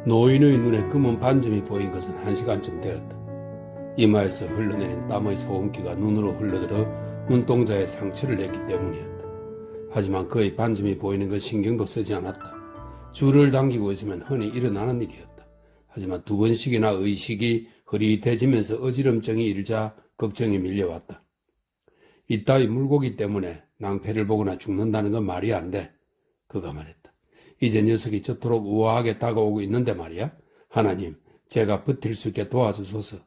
노인의 눈에 검은 반점이 보인 것은 1시간쯤 되었다. 이마에서 흘러내린 땀의 소금기가 눈으로 흘러들어 눈동자에 상처를 냈기 때문이었다. 하지만 그의 반점이 보이는 건 신경도 쓰지 않았다. 줄을 당기고 있으면 흔히 일어나는 일이었다. 하지만 2번씩이나 의식이 흐릿해지면서 어지럼증이 일자 걱정이 밀려왔다. 이따위 물고기 때문에 낭패를 보거나 죽는다는 건 말이 안 돼. 그가 말했다. 이제 녀석이 저토록 우아하게 다가오고 있는데 말이야. 하나님, 제가 버틸 수 있게 도와주소서.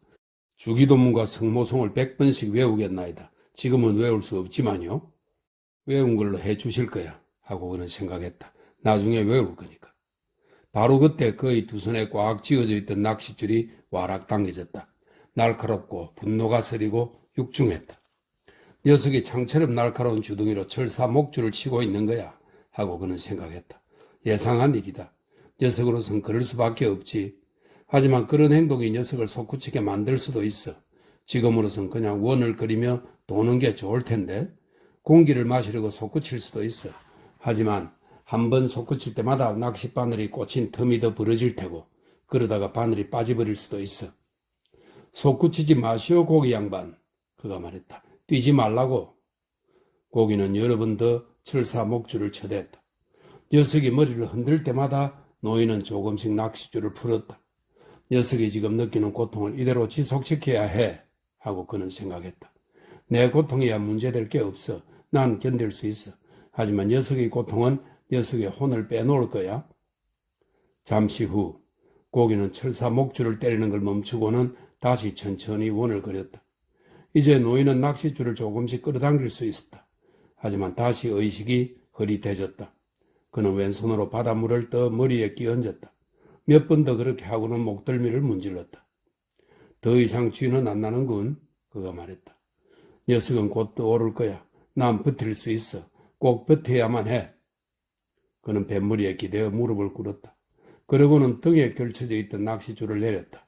주기도문과 성모송을 100번씩 외우겠나이다. 지금은 외울 수 없지만요. 외운 걸로 해 주실 거야. 하고 그는 생각했다. 나중에 외울 거니까. 바로 그때 그의 두 손에 꽉 쥐어져 있던 낚싯줄이 와락 당겨졌다. 날카롭고 분노가 서리고 육중했다. 녀석이 창처럼 날카로운 주둥이로 철사 목줄을 치고 있는 거야. 하고 그는 생각했다. 예상한 일이다. 녀석으로선 그럴 수밖에 없지. 하지만 그런 행동이 녀석을 솟구치게 만들 수도 있어. 지금으로선 그냥 원을 그리며 도는 게 좋을 텐데 공기를 마시려고 솟구칠 수도 있어. 하지만 한 번 솟구칠 때마다 낚싯바늘이 꽂힌 틈이 더 벌어질 테고 그러다가 바늘이 빠져버릴 수도 있어. 솟구치지 마시오 고기 양반. 그가 말했다. 뛰지 말라고. 고기는 여러 번 더 철사 목줄을 쳐댔다. 녀석이 머리를 흔들 때마다 노인은 조금씩 낚싯줄을 풀었다. 녀석이 지금 느끼는 고통을 이대로 지속시켜야 해 하고 그는 생각했다. 내 고통이야 문제될 게 없어. 난 견딜 수 있어. 하지만 녀석의 고통은 녀석의 혼을 빼놓을 거야. 잠시 후 고기는 철사 목줄을 때리는 걸 멈추고는 다시 천천히 원을 그렸다. 이제 노인은 낚싯줄을 조금씩 끌어당길 수 있었다. 하지만 다시 의식이 흐릿해졌다. 그는 왼손으로 바닷물을 떠 머리에 끼얹었다. 몇 번 더 그렇게 하고는 목덜미를 문질렀다. 더 이상 쥐는 안 나는군. 그가 말했다. 녀석은 곧 떠오를 거야. 난 버틸 수 있어. 꼭 버텨야만 해. 그는 뱃머리에 기대어 무릎을 꿇었다. 그러고는 등에 걸쳐져 있던 낚싯줄을 내렸다.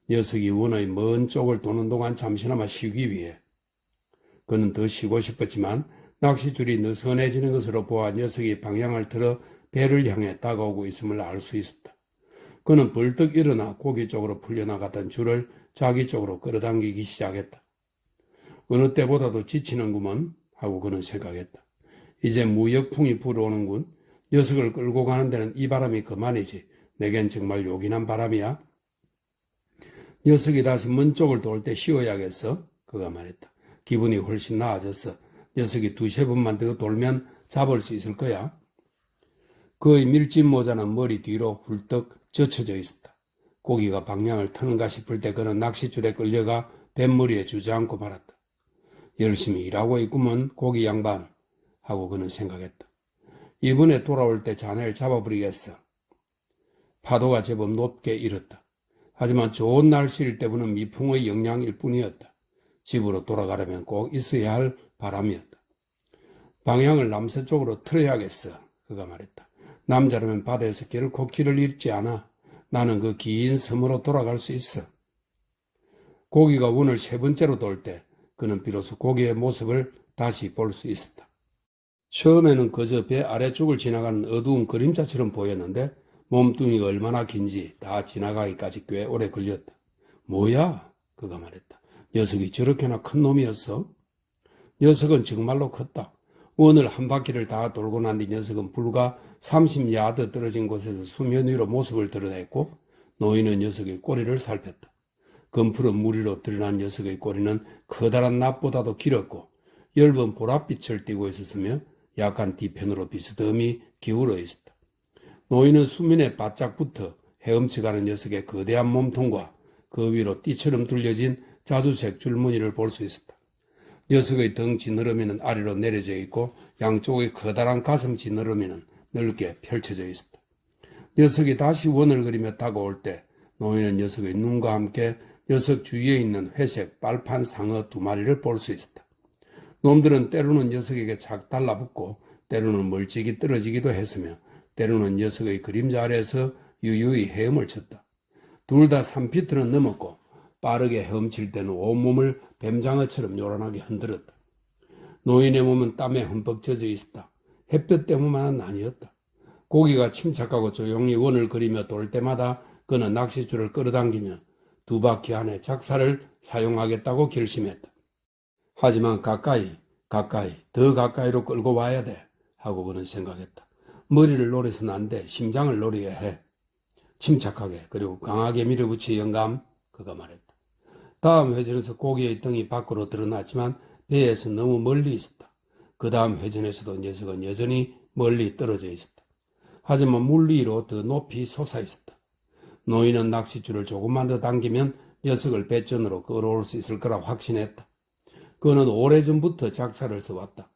녀석이 원의 먼 쪽을 도는 동안 잠시나마 쉬기 위해. 그는 더 쉬고 싶었지만 낚싯줄이 느슨해지는 것으로 보아 녀석이 방향을 틀어 배를 향해 다가오고 있음을 알 수 있었다. 그는 벌떡 일어나 고기 쪽으로 풀려나갔던 줄을 자기 쪽으로 끌어당기기 시작했다. 어느 때보다도 지치는구먼 하고 그는 생각했다. 이제 무역풍이 불어오는군. 녀석을 끌고 가는 데는 이 바람이 그만이지. 내겐 정말 요긴한 바람이야. 녀석이 다시 먼 쪽을 돌 때 쉬어야겠어. 그가 말했다. 기분이 훨씬 나아졌어. 녀석이 2-3번만 더 돌면 잡을 수 있을 거야. 그의 밀짚 모자는 머리 뒤로 훌떡 젖혀져 있었다. 고기가 방향을 트는가 싶을 때 그는 낚싯줄에 끌려가 뱃머리에 주저앉고 말았다. 열심히 일하고 있구먼 고기 양반 하고 그는 생각했다. 이번에 돌아올 때 자네를 잡아버리겠어. 파도가 제법 높게 일었다. 하지만 좋은 날씨일 때 부는 미풍의 영향일 뿐이었다. 집으로 돌아가려면 꼭 있어야 할 바람이었다. 방향을 남서쪽으로 틀어야겠어. 그가 말했다. 남자라면 바다에서 결코 길을 잃지 않아. 나는 그 긴 섬으로 돌아갈 수 있어. 고기가 원을 3번째로 돌 때 그는 비로소 고기의 모습을 다시 볼 수 있었다. 처음에는 그저 배 아래쪽을 지나가는 어두운 그림자처럼 보였는데 몸뚱이가 얼마나 긴지 다 지나가기까지 꽤 오래 걸렸다. 뭐야? 그가 말했다. 녀석이 저렇게나 큰 놈이었어? 녀석은 정말로 컸다. 원을 한 바퀴를 다 돌고 난 뒤 녀석은 불과 30야드 떨어진 곳에서 수면 위로 모습을 드러냈고 노인은 녀석의 꼬리를 살폈다. 검푸른 무리로 드러난 녀석의 꼬리는 커다란 낫보다도 길었고 엷은 보랏빛을 띠고 있었으며 약간 뒤편으로 비스듬히 기울어 있었다. 노인은 수면에 바짝 붙어 헤엄쳐가는 녀석의 거대한 몸통과 그 위로 띠처럼 둘려진 자주색 줄무늬를 볼 수 있었다. 녀석의 등 지느러미는 아래로 내려져 있고 양쪽의 커다란 가슴 지느러미는 넓게 펼쳐져 있었다. 녀석이 다시 원을 그리며 다가올 때 노인은 녀석의 눈과 함께 녀석 주위에 있는 회색 빨판 상어 2마리를 볼 수 있었다. 놈들은 때로는 녀석에게 착 달라붙고 때로는 멀찍이 떨어지기도 했으며 때로는 녀석의 그림자 아래에서 유유히 헤엄을 쳤다. 둘 다 3피트는 넘었고 빠르게 헤엄칠 때는 온몸을 뱀장어처럼 요란하게 흔들었다. 노인의 몸은 땀에 흠뻑 젖어 있었다. 햇볕 때문만은 아니었다. 고기가 침착하고 조용히 원을 그리며 돌 때마다 그는 낚싯줄을 끌어당기며 두 바퀴 안에 작사를 사용하겠다고 결심했다. 하지만 가까이, 더 가까이로 끌고 와야 돼 하고 그는 생각했다. 머리를 노려서는 안 돼. 심장을 노려야 해. 침착하게 그리고 강하게 밀어붙여 영감, 그가 말했다. 다음 회전에서 고기의 등이 밖으로 드러났지만 배에서 너무 멀리 있었다. 그 다음 회전에서도 녀석은 여전히 멀리 떨어져 있었다. 하지만 물 위로 더 높이 솟아 있었다. 노인은 낚싯줄을 조금만 더 당기면 녀석을 배전으로 끌어올 수 있을 거라 확신했다. 그는 오래전부터 작사를 써왔다.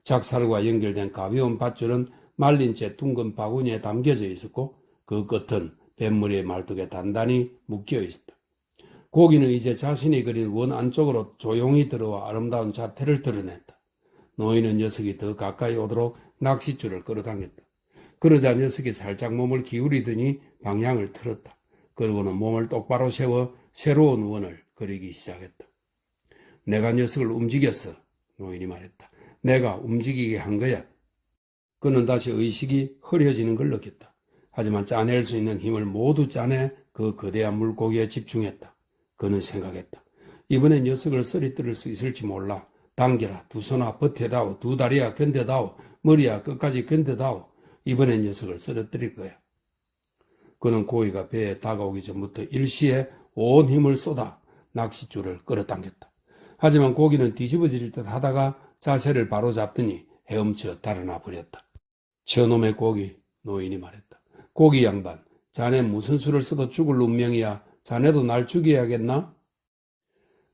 작살과 연결된 가벼운 밧줄은 말린 채 둥근 바구니에 담겨져 있었고 그 끝은 뱃머리의 말뚝에 단단히 묶여 있었다. 고기는 이제 자신이 그린 원 안쪽으로 조용히 들어와 아름다운 자태를 드러냈다. 노인은 녀석이 더 가까이 오도록 낚싯줄을 끌어당겼다. 그러자 녀석이 살짝 몸을 기울이더니 방향을 틀었다. 그러고는 몸을 똑바로 세워 새로운 원을 그리기 시작했다. 내가 녀석을 움직였어, 노인이 말했다. 내가 움직이게 한 거야. 그는 다시 의식이 흐려지는 걸 느꼈다. 하지만 짜낼 수 있는 힘을 모두 짜내 그 거대한 물고기에 집중했다. 그는 생각했다. 이번엔 녀석을 쓰리뜨릴 수 있을지 몰라. 당겨라, 두 손아 버텨다오, 두 다리야 견뎌다오, 머리야 끝까지 견뎌다오. 이번엔 녀석을 쓰러뜨릴 거야. 그는 고기가 배에 다가오기 전부터 일시에 온 힘을 쏟아 낚싯줄을 끌어당겼다. 하지만 고기는 뒤집어질 듯 하다가 자세를 바로잡더니 헤엄쳐 달아나 버렸다. 저놈의 고기, 노인이 말했다. 고기 양반, 자네 무슨 수를 써도 죽을 운명이야. 자네도 날 죽여야겠나?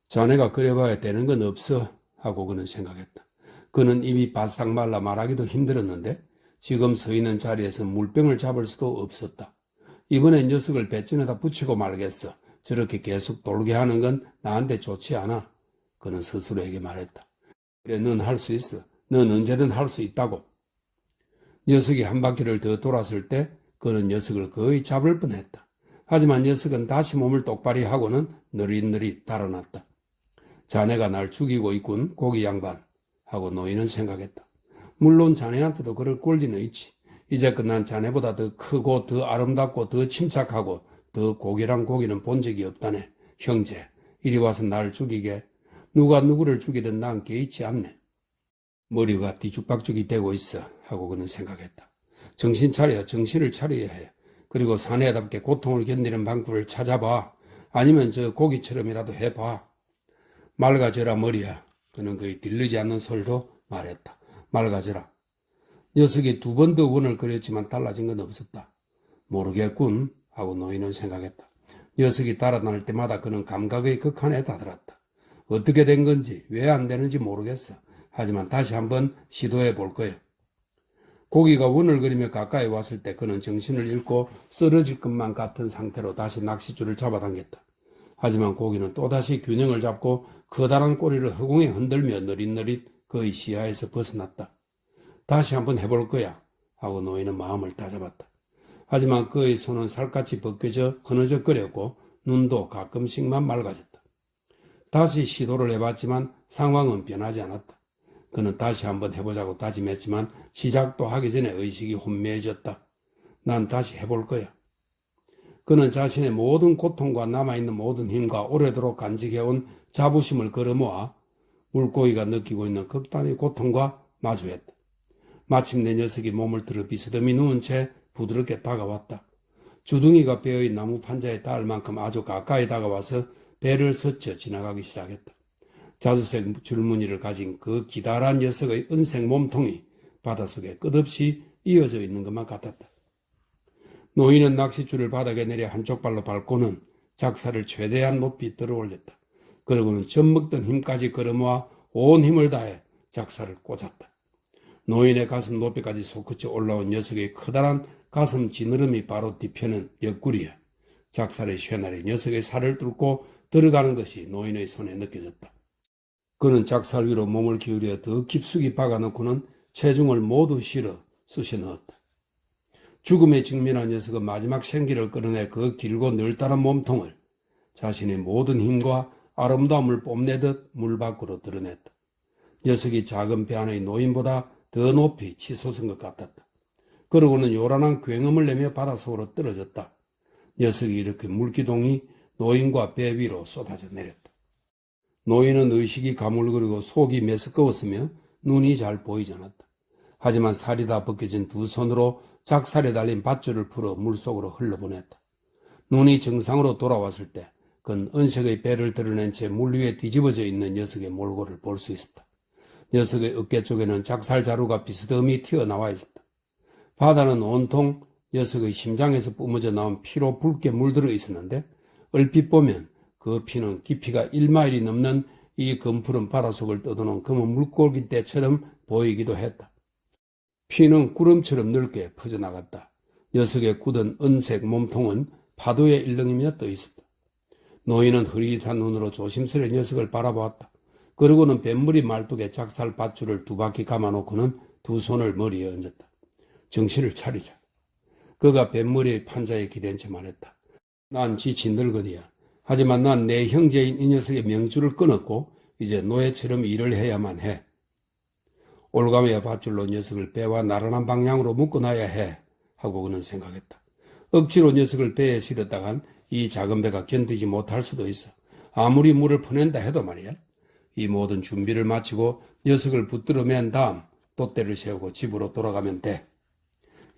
자네가 그래봐야 되는 건 없어 하고 그는 생각했다. 그는 입이 바싹 말라 말하기도 힘들었는데 지금 서 있는 자리에서 물병을 잡을 수도 없었다. 이번엔 녀석을 배전에다 붙이고 말겠어. 저렇게 계속 돌게 하는 건 나한테 좋지 않아. 그는 스스로에게 말했다. 그래, 넌 할 수 있어. 넌 언제든 할 수 있다고. 녀석이 한 바퀴를 더 돌았을 때 그는 녀석을 거의 잡을 뻔했다. 하지만 녀석은 다시 몸을 똑바로 하고는 느릿느릿 달아났다. 자네가 날 죽이고 있군, 고기 양반 하고 노인은 생각했다. 물론 자네한테도 그럴 권리는 있지. 이제 끝난 자네보다 더 크고 더 아름답고 더 침착하고 더 고결한 고기는 본 적이 없다네. 형제, 이리 와서 날 죽이게. 누가 누구를 죽이든 난 개의치 않네. 머리가 뒤죽박죽이 되고 있어 하고 그는 생각했다. 정신 차려, 정신을 차려야 해. 그리고 사내답게 고통을 견디는 방법을 찾아봐. 아니면 저 고기처럼이라도 해봐. 맑아져라 머리야. 그는 거의 들리지 않는 소리로 말했다. 맑아져라. 녀석이 두 번 더 원을 그렸지만 달라진 건 없었다. 모르겠군 하고 노인은 생각했다. 녀석이 달아날 때마다 그는 감각의 극한에 다다랐다. 어떻게 된 건지 왜 안 되는지 모르겠어. 하지만 다시 한번 시도해 볼 거야. 고기가 원을 그리며 가까이 왔을 때 그는 정신을 잃고 쓰러질 것만 같은 상태로 다시 낚싯줄을 잡아당겼다. 하지만 고기는 또다시 균형을 잡고 커다란 꼬리를 허공에 흔들며 느릿느릿 그의 시야에서 벗어났다. 다시 한번 해볼 거야 하고 노인은 마음을 다잡았다. 하지만 그의 손은 살갗이 벗겨져 흐느적거렸고 눈도 가끔씩만 맑아졌다. 다시 시도를 해봤지만 상황은 변하지 않았다. 그는 다시 한번 해보자고 다짐했지만 시작도 하기 전에 의식이 혼미해졌다. 난 다시 해볼 거야. 그는 자신의 모든 고통과 남아있는 모든 힘과 오래도록 간직해온 자부심을 걸어모아 물고기가 느끼고 있는 극단의 고통과 마주했다. 마침내 녀석이 몸을 들어 비스듬히 누운 채 부드럽게 다가왔다. 주둥이가 베어인 나무 판자에 닿을 만큼 아주 가까이 다가와서 배를 스쳐 지나가기 시작했다. 자주색 줄무늬를 가진 그 기다란 녀석의 은색 몸통이 바닷속에 끝없이 이어져 있는 것만 같았다. 노인은 낚싯줄을 바닥에 내려 한쪽 발로 밟고는 작사를 최대한 높이 들어올렸다. 그러고는 젖먹던 힘까지 걸어모아 온 힘을 다해 작사를 꽂았다. 노인의 가슴 높이까지 솟구쳐 올라온 녀석의 커다란 가슴 지느러미 바로 뒤편은 옆구리에 작살의 쇠날이 녀석의 살을 뚫고 들어가는 것이 노인의 손에 느껴졌다. 그는 작살 위로 몸을 기울여 더 깊숙이 박아넣고는 체중을 모두 실어 쑤셔 넣었다. 죽음에 직면한 녀석은 마지막 생기를 끌어내 그 길고 늘따른 몸통을 자신의 모든 힘과 아름다움을 뽐내듯 물 밖으로 드러냈다. 녀석이 작은 배 안의 노인보다 더 높이 치솟은 것 같았다. 그러고는 요란한 굉음을 내며 바닷속으로 떨어졌다. 녀석이 이렇게 물기둥이 노인과 배 위로 쏟아져 내렸다. 노인은 의식이 가물거리고 속이 메스꺼웠으며 눈이 잘 보이지 않았다. 하지만 살이 다 벗겨진 두 손으로 작살에 달린 밧줄을 풀어 물속으로 흘러보냈다. 눈이 정상으로 돌아왔을 때 그는 은색의 배를 드러낸 채 물 위에 뒤집어져 있는 녀석의 몰골을 볼 수 있었다. 녀석의 어깨 쪽에는 작살 자루가 비스듬히 튀어나와 있었다. 바다는 온통 녀석의 심장에서 뿜어져 나온 피로 붉게 물들어 있었는데 얼핏 보면 그 피는 깊이가 1마일이 넘는 이 검푸른 바닷속을 떠도는 검은 물고기 떼처럼 보이기도 했다. 피는 구름처럼 넓게 퍼져나갔다. 녀석의 굳은 은색 몸통은 파도에 일렁이며 떠 있었다. 노인은 흐릿한 눈으로 조심스레 녀석을 바라보았다. 그러고는 뱃물이 말뚝에 작살 밧줄을 두 바퀴 감아놓고는 두 손을 머리에 얹었다. 정신을 차리자. 그가 뱃머리의 판자에 기댄 채 말했다. 난 지친 늙은이야. 하지만 난 내 형제인 이 녀석의 명줄을 끊었고 이제 노예처럼 일을 해야만 해. 올가매와 밧줄로 녀석을 배와 나란한 방향으로 묶어놔야 해 하고 그는 생각했다. 억지로 녀석을 배에 실었다간 이 작은 배가 견디지 못할 수도 있어. 아무리 물을 퍼낸다 해도 말이야. 이 모든 준비를 마치고 녀석을 붙들어 맨 다음 돛대를 세우고 집으로 돌아가면 돼.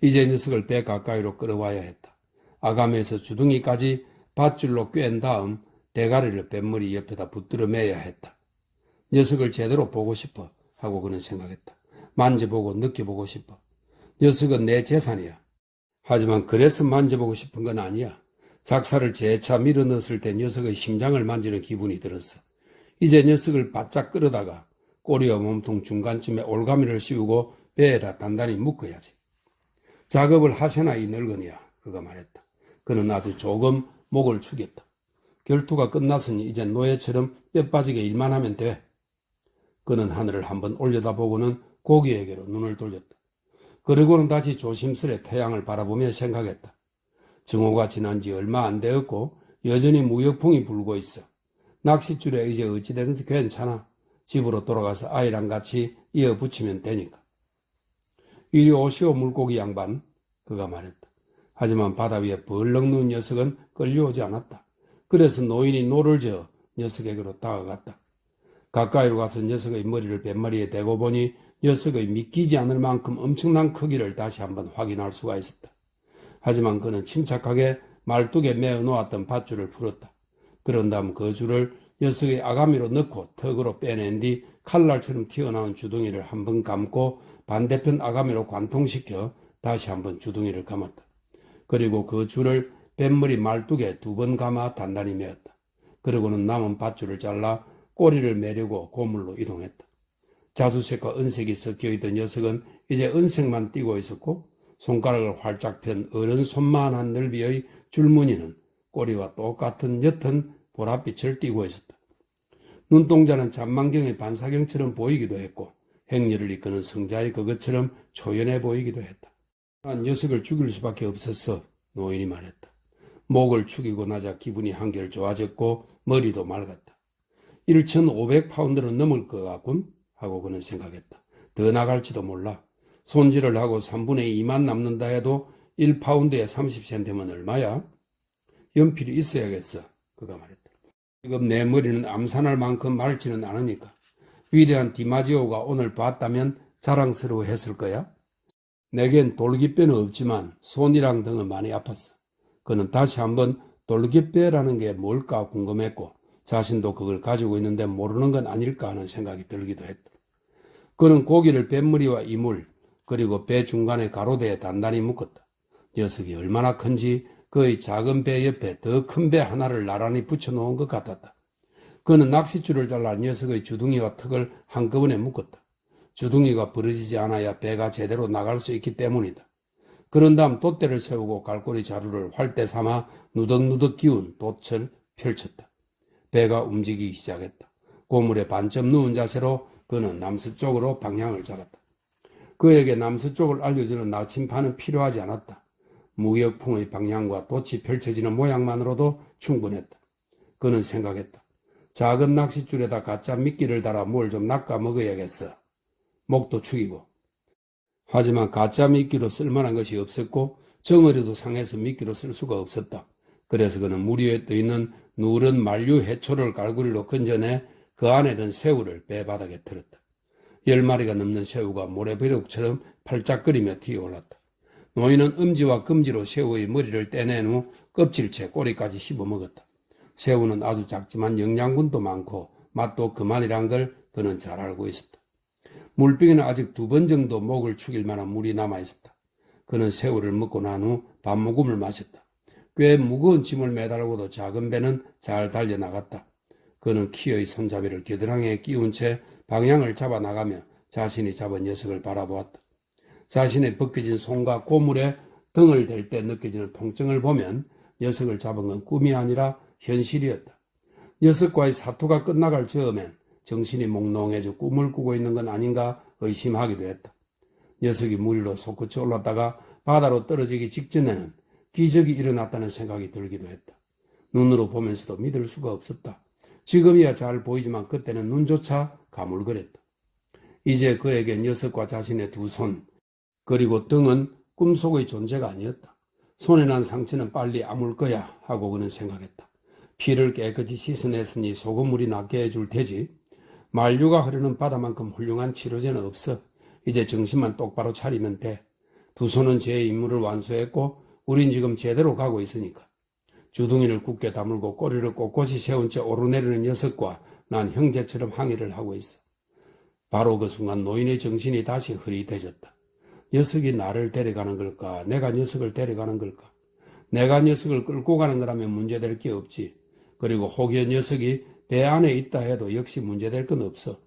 이제 녀석을 배 가까이로 끌어와야 했다. 아가미에서 주둥이까지 밧줄로 꿰은 다음 대가리를 뱃머리 옆에다 붙들어 매야 했다. 녀석을 제대로 보고 싶어 하고 그는 생각했다. 만져보고 느껴보고 싶어. 녀석은 내 재산이야. 하지만 그래서 만져보고 싶은 건 아니야. 작사를 재차 밀어넣었을 때 녀석의 심장을 만지는 기분이 들었어. 이제 녀석을 바짝 끌어다가 꼬리와 몸통 중간쯤에 올가미를 씌우고 배에다 단단히 묶어야지. 작업을 하셔나 이 늙은이야. 그가 말했다. 그는 아주 조금 목을 축였다. 결투가 끝났으니 이제 노예처럼 뼈 빠지게 일만 하면 돼. 그는 하늘을 한번 올려다보고는 고기에게로 눈을 돌렸다. 그리고는 다시 조심스레 태양을 바라보며 생각했다. 정오가 지난 지 얼마 안 되었고 여전히 무역풍이 불고 있어. 낚싯줄에 이제 어찌되든지 괜찮아. 집으로 돌아가서 아이랑 같이 이어붙이면 되니까. 이리 오시오 물고기 양반. 그가 말했다. 하지만 바다 위에 벌렁 누운 녀석은 끌려오지 않았다. 그래서 노인이 노를 저어 녀석에게로 다가갔다. 가까이로 가서 녀석의 머리를 뱃머리에 대고 보니 녀석의 믿기지 않을 만큼 엄청난 크기를 다시 한번 확인할 수가 있었다. 하지만 그는 침착하게 말뚝에 매어 놓았던 밧줄을 풀었다. 그런 다음 그 줄을 녀석의 아가미로 넣고 턱으로 빼낸 뒤 칼날처럼 튀어나온 주둥이를 한번 감고 반대편 아가미로 관통시켜 다시 한번 주둥이를 감았다. 그리고 그 줄을 뱃머리 말뚝에 두 번 감아 단단히 메었다. 그리고는 남은 밧줄을 잘라 꼬리를 매려고 고물로 이동했다. 자주색과 은색이 섞여있던 녀석은 이제 은색만 띄고 있었고 손가락을 활짝 편 어른 손만한 넓이의 줄무늬는 꼬리와 똑같은 옅은 보랏빛을 띠고 있었다. 눈동자는 잔망경의 반사경처럼 보이기도 했고 행렬을 이끄는 성자의 그것처럼 초연해 보이기도 했다. 난 녀석을 죽일 수밖에 없었어. 노인이 말했다. 목을 축이고 나자 기분이 한결 좋아졌고 머리도 맑았다. 1,500파운드는 넘을 것 같군 하고 그는 생각했다. 더 나갈지도 몰라. 손질을 하고 3분의 2만 남는다 해도 1파운드에 30센트면 얼마야? 연필이 있어야겠어. 그가 말했다. 지금 내 머리는 암산할 만큼 맑지는 않으니까. 위대한 디마지오가 오늘 봤다면 자랑스러워했을 거야. 내겐 돌깃배는 없지만 손이랑 등은 많이 아팠어. 그는 다시 한번 돌깃배라는 게 뭘까 궁금했고 자신도 그걸 가지고 있는데 모르는 건 아닐까 하는 생각이 들기도 했다. 그는 고기를 뱃머리와 이물 그리고 배 중간에 가로대에 단단히 묶었다. 녀석이 얼마나 큰지 그의 작은 배 옆에 더 큰 배 하나를 나란히 붙여놓은 것 같았다. 그는 낚싯줄을 잘라 녀석의 주둥이와 턱을 한꺼번에 묶었다. 주둥이가 부러지지 않아야 배가 제대로 나갈 수 있기 때문이다. 그런 다음 돛대를 세우고 갈고리 자루를 활대 삼아 누덕누덕 기운 돛을 펼쳤다. 배가 움직이기 시작했다. 고물에 반쯤 누운 자세로 그는 남서쪽으로 방향을 잡았다. 그에게 남서쪽을 알려주는 나침판은 필요하지 않았다. 무역풍의 방향과 돛이 펼쳐지는 모양만으로도 충분했다. 그는 생각했다. 작은 낚싯줄에다 가짜 미끼를 달아 뭘 좀 낚아 먹어야겠어. 목도 축이고. 하지만 가짜 미끼로 쓸만한 것이 없었고 정어리도 상해서 미끼로 쓸 수가 없었다. 그래서 그는 물 위에 떠있는 누런 만류 해초를 갈구리로 건져내 그 안에 든 새우를 배 바닥에 틀었다. 10마리가 넘는 새우가 모래벼룩처럼 팔짝거리며 튀어올랐다. 노인은 엄지와 검지로 새우의 머리를 떼낸 후 껍질째 꼬리까지 씹어먹었다. 새우는 아주 작지만 영양분도 많고 맛도 그만이란 걸 그는 잘 알고 있었다. 물병에는 아직 2번 정도 목을 축일 만한 물이 남아있었다. 그는 새우를 먹고 난 후 밥모금을 마셨다. 꽤 무거운 짐을 매달고도 작은 배는 잘 달려나갔다. 그는 키의 손잡이를 겨드랑이에 끼운 채 방향을 잡아 나가며 자신이 잡은 녀석을 바라보았다. 자신의 벗겨진 손과 고물에 등을 댈 때 느껴지는 통증을 보면 녀석을 잡은 건 꿈이 아니라 현실이었다. 녀석과의 사투가 끝나갈 즈음엔 정신이 몽롱해져 꿈을 꾸고 있는 건 아닌가 의심하기도 했다. 녀석이 물 위로 솟구쳐 올랐다가 바다로 떨어지기 직전에는 기적이 일어났다는 생각이 들기도 했다. 눈으로 보면서도 믿을 수가 없었다. 지금이야 잘 보이지만 그때는 눈조차 가물거렸다. 이제 그에게 녀석과 자신의 2손 그리고 등은 꿈속의 존재가 아니었다. 손에 난 상처는 빨리 아물 거야 하고 그는 생각했다. 피를 깨끗이 씻어냈으니 소금물이 낫게 해줄 테지. 만류가 흐르는 바다만큼 훌륭한 치료제는 없어. 이제 정신만 똑바로 차리면 돼. 2손은 제 임무를 완수했고 우린 지금 제대로 가고 있으니까. 주둥이를 굳게 다물고 꼬리를 꼿꼿이 세운 채 오르내리는 녀석과 난 형제처럼 항의를 하고 있어. 바로 그 순간 노인의 정신이 다시 흐릿해졌다. 녀석이 나를 데려가는 걸까? 내가 녀석을 데려가는 걸까? 내가 녀석을 끌고 가는 거라면 문제될 게 없지. 그리고 혹여 녀석이 배 안에 있다 해도 역시 문제될 건 없어.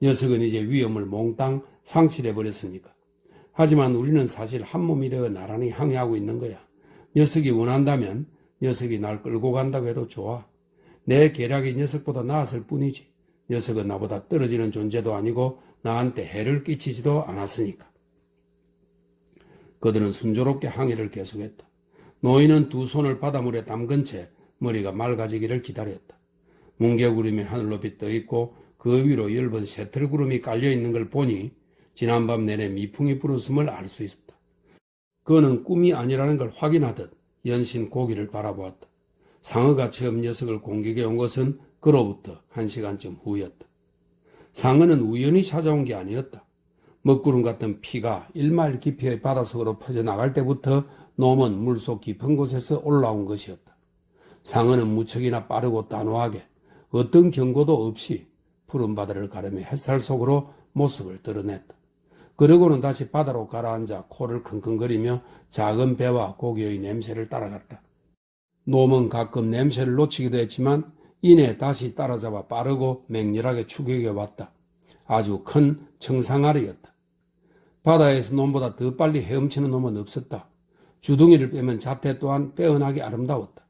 녀석은 이제 위험을 몽땅 상실해버렸으니까. 하지만 우리는 사실 한 몸이 되어 나란히 항해하고 있는 거야. 녀석이 원한다면 녀석이 날 끌고 간다고 해도 좋아. 내 계략이 녀석보다 나았을 뿐이지. 녀석은 나보다 떨어지는 존재도 아니고 나한테 해를 끼치지도 않았으니까. 그들은 순조롭게 항해를 계속했다. 노인은 2손을 바닷물에 담근 채 머리가 맑아지기를 기다렸다. 뭉게구름이 하늘 높이 떠있고 그 위로 엷은 새털구름이 깔려있는 걸 보니 지난밤 내내 미풍이 불었음을 알 수 있었다. 그는 꿈이 아니라는 걸 확인하듯 연신 고기를 바라보았다. 상어가 처음 녀석을 공격해 온 것은 그로부터 1시간쯤 후였다. 상어는 우연히 찾아온 게 아니었다. 먹구름 같은 피가 1마일 깊이의 바닷속으로 퍼져나갈 때부터 놈은 물속 깊은 곳에서 올라온 것이었다. 상어는 무척이나 빠르고 단호하게 어떤 경고도 없이 푸른 바다를 가르며 햇살 속으로 모습을 드러냈다. 그러고는 다시 바다로 가라앉아 코를 킁킁거리며 작은 배와 고기의 냄새를 따라갔다. 놈은 가끔 냄새를 놓치기도 했지만 이내 다시 따라잡아 빠르고 맹렬하게 추격해 왔다. 아주 큰 청상아리였다. 바다에서 놈보다 더 빨리 헤엄치는 놈은 없었다. 주둥이를 빼면 자태 또한 빼어나게 아름다웠다.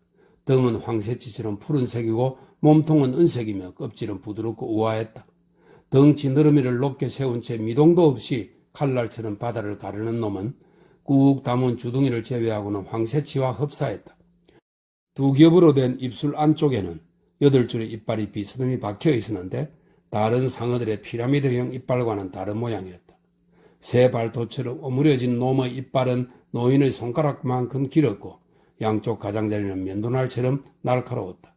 등은 황새치처럼 푸른색이고 몸통은 은색이며 껍질은 부드럽고 우아했다. 덩치 너러미를 높게 세운 채 미동도 없이 칼날처럼 바다를 가르는 놈은 꾹 담은 주둥이를 제외하고는 황새치와 흡사했다. 2겹으로 된 입술 안쪽에는 8줄의 이빨이 비스듬히 박혀 있었는데 다른 상어들의 피라미드형 이빨과는 다른 모양이었다. 새 발톱처럼 오므려진 놈의 이빨은 노인의 손가락만큼 길었고 양쪽 가장자리는 면도날처럼 날카로웠다.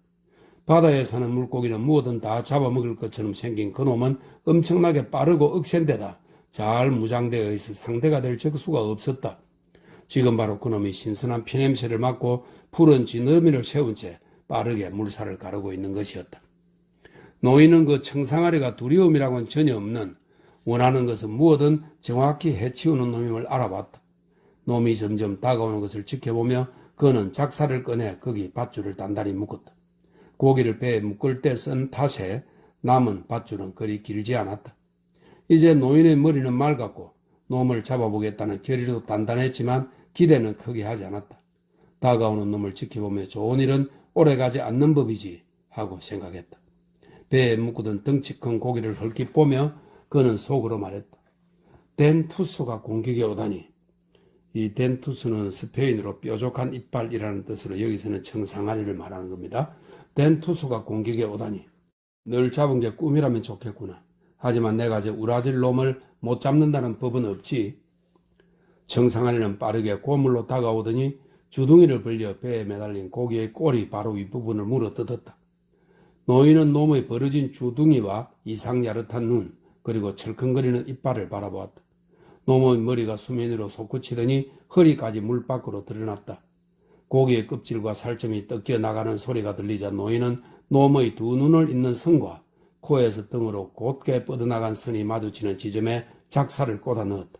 바다에 사는 물고기는 무엇든 다 잡아먹을 것처럼 생긴 그놈은 엄청나게 빠르고 억센데다 잘 무장되어 있어 상대가 될 적수가 없었다. 지금 바로 그놈이 신선한 피냄새를 맡고 푸른 지느러미를 세운 채 빠르게 물살을 가르고 있는 것이었다. 노인은 그 청상아리가 두려움이라고는 전혀 없는 원하는 것은 무엇든 정확히 해치우는 놈임을 알아봤다. 놈이 점점 다가오는 것을 지켜보며 그는 작사를 꺼내 거기 밧줄을 단단히 묶었다. 고기를 배에 묶을 때 쓴 탓에 남은 밧줄은 그리 길지 않았다. 이제 노인의 머리는 맑았고 놈을 잡아보겠다는 결의도 단단했지만 기대는 크게 하지 않았다. 다가오는 놈을 지켜보며 좋은 일은 오래가지 않는 법이지 하고 생각했다. 배에 묶어둔 덩치 큰 고기를 헐깃 보며 그는 속으로 말했다. 덴투스가 공격에 오다니. 이 덴투스는 스페인어로 뾰족한 이빨이라는 뜻으로 여기서는 청상아리를 말하는 겁니다. 덴투스가 공격에 오다니. 늘 잡은 게 꿈이라면 좋겠구나. 하지만 내가 저 우라질 놈을 못 잡는다는 법은 없지. 청상아리는 빠르게 고물로 다가오더니 주둥이를 벌려 배에 매달린 고기의 꼬리 바로 윗부분을 물어뜯었다. 노인은 놈의 벌어진 주둥이와 이상야릇한 눈, 그리고 철컹거리는 이빨을 바라보았다. 놈의 머리가 수면 위로 솟구치더니 허리까지 물 밖으로 드러났다. 고기의 껍질과 살점이 뜯겨 나가는 소리가 들리자 노인은 놈의 두 눈을 잇는 선과 코에서 등으로 곧게 뻗어나간 선이 마주치는 지점에 작사를 꽂아 넣었다.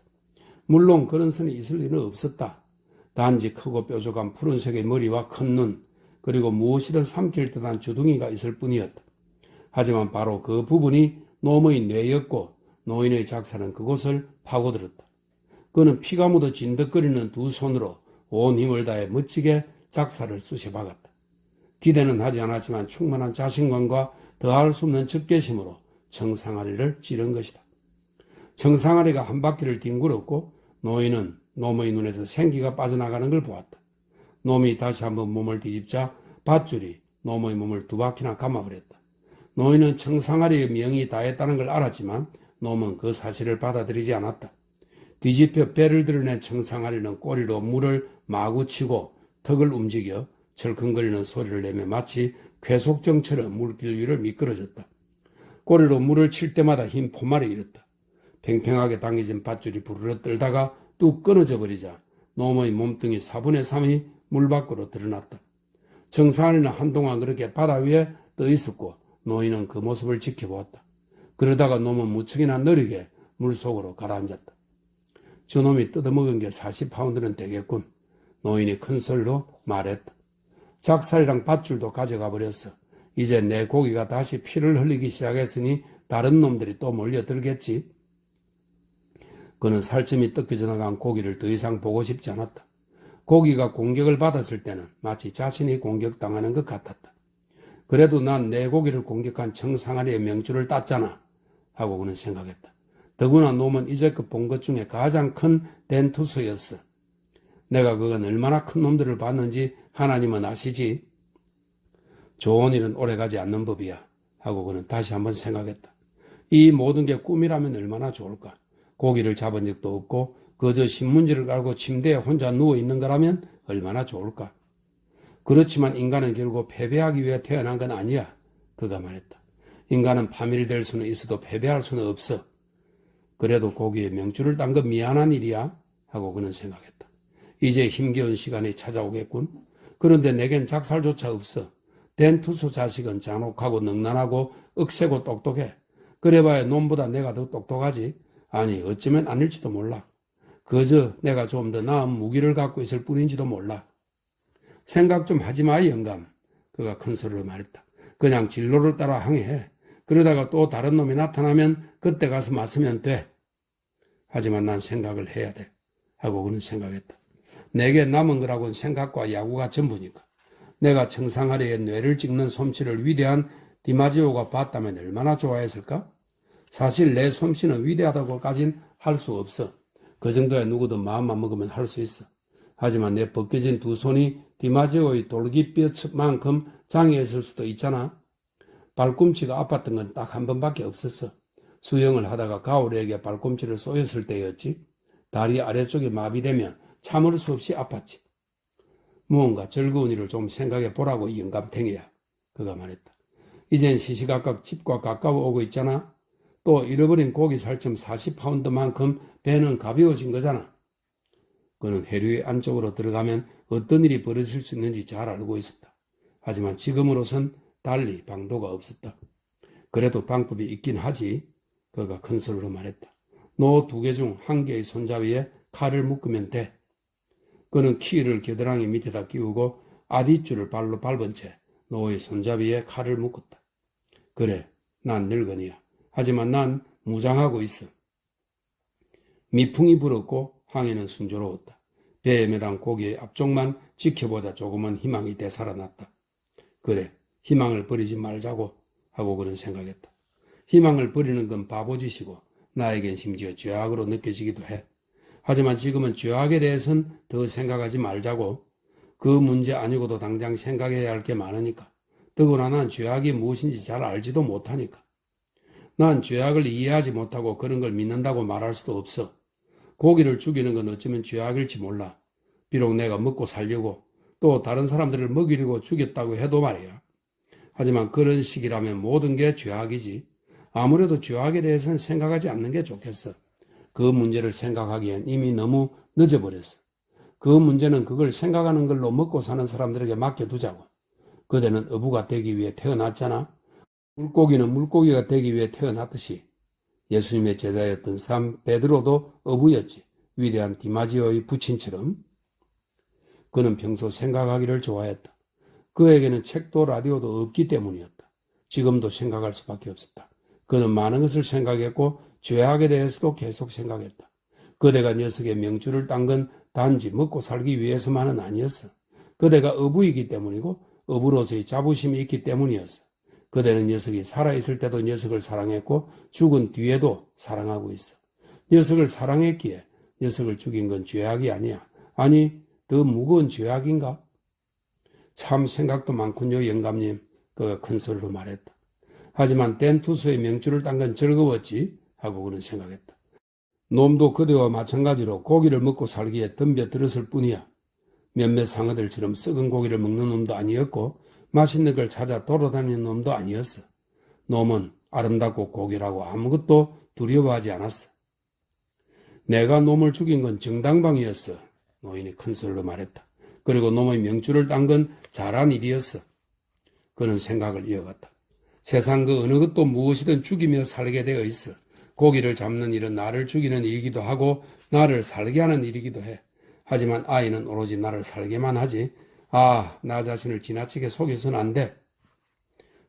물론 그런 선이 있을 일은 없었다. 단지 크고 뾰족한 푸른색의 머리와 큰 눈, 그리고 무엇이든 삼킬 듯한 주둥이가 있을 뿐이었다. 하지만 바로 그 부분이 놈의 뇌였고 노인의 작사는 그곳을 파고들었다. 그는 피가 묻어 진득거리는 두 손으로 온 힘을 다해 멋지게 작사를 쑤셔박았다. 기대는 하지 않았지만 충만한 자신감과 더할 수 없는 적개심으로 청상아리를 찌른 것이다. 청상아리가 한 바퀴를 뒹굴었고 노인은 놈의 눈에서 생기가 빠져나가는 걸 보았다. 놈이 다시 한번 몸을 뒤집자 밧줄이 놈의 몸을 두 바퀴나 감아버렸다. 노인은 청상아리의 명이 다했다는 걸 알았지만 놈은 그 사실을 받아들이지 않았다. 뒤집혀 배를 드러낸 청상아리는 꼬리로 물을 마구 치고 턱을 움직여 철컹거리는 소리를 내며 마치 괴속정처럼 물길 위를 미끄러졌다. 꼬리로 물을 칠 때마다 흰 포말이 일었다. 팽팽하게 당겨진 밧줄이 부르르 떨다가 뚝 끊어져 버리자 놈의 몸뚱이 4분의 3이 물 밖으로 드러났다. 청상아리는 한동안 그렇게 바다 위에 떠 있었고 노인은 그 모습을 지켜보았다. 그러다가 놈은 무척이나 느리게 물속으로 가라앉았다. 저놈이 뜯어먹은 게 40파운드는 되겠군. 노인이 큰 소리로 말했다. 작살이랑 밧줄도 가져가 버렸어. 이제 내 고기가 다시 피를 흘리기 시작했으니 다른 놈들이 또 몰려들겠지. 그는 살점이 뜯겨져 나간 고기를 더 이상 보고 싶지 않았다. 고기가 공격을 받았을 때는 마치 자신이 공격당하는 것 같았다. 그래도 난 내 고기를 공격한 청상아리의 명줄을 땄잖아 하고 그는 생각했다. 더구나 놈은 이제껏 본 것 중에 가장 큰 덴투스였어. 내가 그건 얼마나 큰 놈들을 봤는지 하나님은 아시지. 좋은 일은 오래가지 않는 법이야 하고 그는 다시 한번 생각했다. 이 모든 게 꿈이라면 얼마나 좋을까. 고기를 잡은 적도 없고 그저 신문지를 깔고 침대에 혼자 누워있는 거라면 얼마나 좋을까. 그렇지만 인간은 결국 패배하기 위해 태어난 건 아니야. 그가 말했다. 인간은 파멸될 수는 있어도 패배할 수는 없어. 그래도 고기에 명줄을 딴 건 미안한 일이야 하고 그는 생각했다. 이제 힘겨운 시간이 찾아오겠군. 그런데 내겐 작살조차 없어. 덴투소 자식은 잔혹하고 능란하고 억세고 똑똑해. 그래봐야 놈보다 내가 더 똑똑하지. 아니 어쩌면 아닐지도 몰라. 그저 내가 좀 더 나은 무기를 갖고 있을 뿐인지도 몰라. 생각 좀 하지 마 영감. 그가 큰 소리로 말했다. 그냥 진로를 따라 항해해. 그러다가 또 다른 놈이 나타나면 그때 가서 맞으면 돼. 하지만 난 생각을 해야 돼. 하고 그는 생각했다. 내게 남은 거라고는 생각과 야구가 전부니까. 내가 청상아리의 뇌를 찍는 솜씨를 위대한 디마지오가 봤다면 얼마나 좋아했을까? 사실 내 솜씨는 위대하다고까진 할 수 없어. 그 정도야 누구든 마음만 먹으면 할 수 있어. 하지만 내 벗겨진 두 손이 디마지오의 돌깃뼈만큼 장애했을 수도 있잖아. 발꿈치가 아팠던 건 딱 한 번밖에 없었어. 수영을 하다가 가오리에게 발꿈치를 쏘였을 때였지. 다리 아래쪽이 마비되면 참을 수 없이 아팠지. 무언가 즐거운 일을 좀 생각해 보라고 이 영감탱이야. 그가 말했다. 이젠 시시각각 집과 가까워 오고 있잖아. 또 잃어버린 고기 살점 40파운드만큼 배는 가벼워진 거잖아. 그는 해류의 안쪽으로 들어가면 어떤 일이 벌어질 수 있는지 잘 알고 있었다. 하지만 지금으로선 달리 방도가 없었다. 그래도 방법이 있긴 하지. 그가 큰 소리로 말했다. 노 두 개 중 한 개의 손잡이에 칼을 묶으면 돼. 그는 키를 겨드랑이 밑에다 끼우고 아랫줄을 발로 밟은 채 노의 손잡이에 칼을 묶었다. 그래, 난 늙은이야. 하지만 난 무장하고 있어. 미풍이 불었고 항해는 순조로웠다. 배에 매단 고기의 앞쪽만 지켜보자 조금은 희망이 되살아났다. 그래, 희망을 버리지 말자고 하고 그는 생각했다. 희망을 버리는 건 바보짓이고 나에겐 심지어 죄악으로 느껴지기도 해. 하지만 지금은 죄악에 대해서는 더 생각하지 말자고. 그 문제 아니고도 당장 생각해야 할 게 많으니까. 더구나 난 죄악이 무엇인지 잘 알지도 못하니까. 난 죄악을 이해하지 못하고 그런 걸 믿는다고 말할 수도 없어. 고기를 죽이는 건 어쩌면 죄악일지 몰라. 비록 내가 먹고 살려고 또 다른 사람들을 먹이려고 죽였다고 해도 말이야. 하지만 그런 식이라면 모든 게 죄악이지. 아무래도 죄악에 대해서는 생각하지 않는 게 좋겠어. 그 문제를 생각하기엔 이미 너무 늦어버렸어. 그 문제는 그걸 생각하는 걸로 먹고 사는 사람들에게 맡겨두자고. 그대는 어부가 되기 위해 태어났잖아. 물고기는 물고기가 되기 위해 태어났듯이 예수님의 제자였던 산 베드로도 어부였지. 위대한 디마지오의 부친처럼. 그는 평소 생각하기를 좋아했다. 그에게는 책도 라디오도 없기 때문이었다. 지금도 생각할 수밖에 없었다. 그는 많은 것을 생각했고 죄악에 대해서도 계속 생각했다. 그대가 녀석의 명줄을 딴 건 단지 먹고 살기 위해서만은 아니었어. 그대가 어부이기 때문이고 어부로서의 자부심이 있기 때문이었어. 그대는 녀석이 살아있을 때도 녀석을 사랑했고 죽은 뒤에도 사랑하고 있어. 녀석을 사랑했기에 녀석을 죽인 건 죄악이 아니야. 아니, 더 무거운 죄악인가? 참 생각도 많군요, 영감님. 그가 큰 소리로 말했다. 하지만 뗀 투수의 명줄을 딴 건 즐거웠지 하고 그는 생각했다. 놈도 그대와 마찬가지로 고기를 먹고 살기에 덤벼들었을 뿐이야. 몇몇 상어들처럼 썩은 고기를 먹는 놈도 아니었고 맛있는 걸 찾아 돌아다니는 놈도 아니었어. 놈은 아름답고 고결하고 아무것도 두려워하지 않았어. 내가 놈을 죽인 건 정당방위였어. 노인이 큰 소리로 말했다. 그리고 놈의 명줄을 딴 건 잘한 일이었어. 그는 생각을 이어갔다. 세상 그 어느 것도 무엇이든 죽이며 살게 되어 있어. 고기를 잡는 일은 나를 죽이는 일이기도 하고 나를 살게 하는 일이기도 해. 하지만 아이는 오로지 나를 살게만 하지. 나 자신을 지나치게 속여서는 안 돼.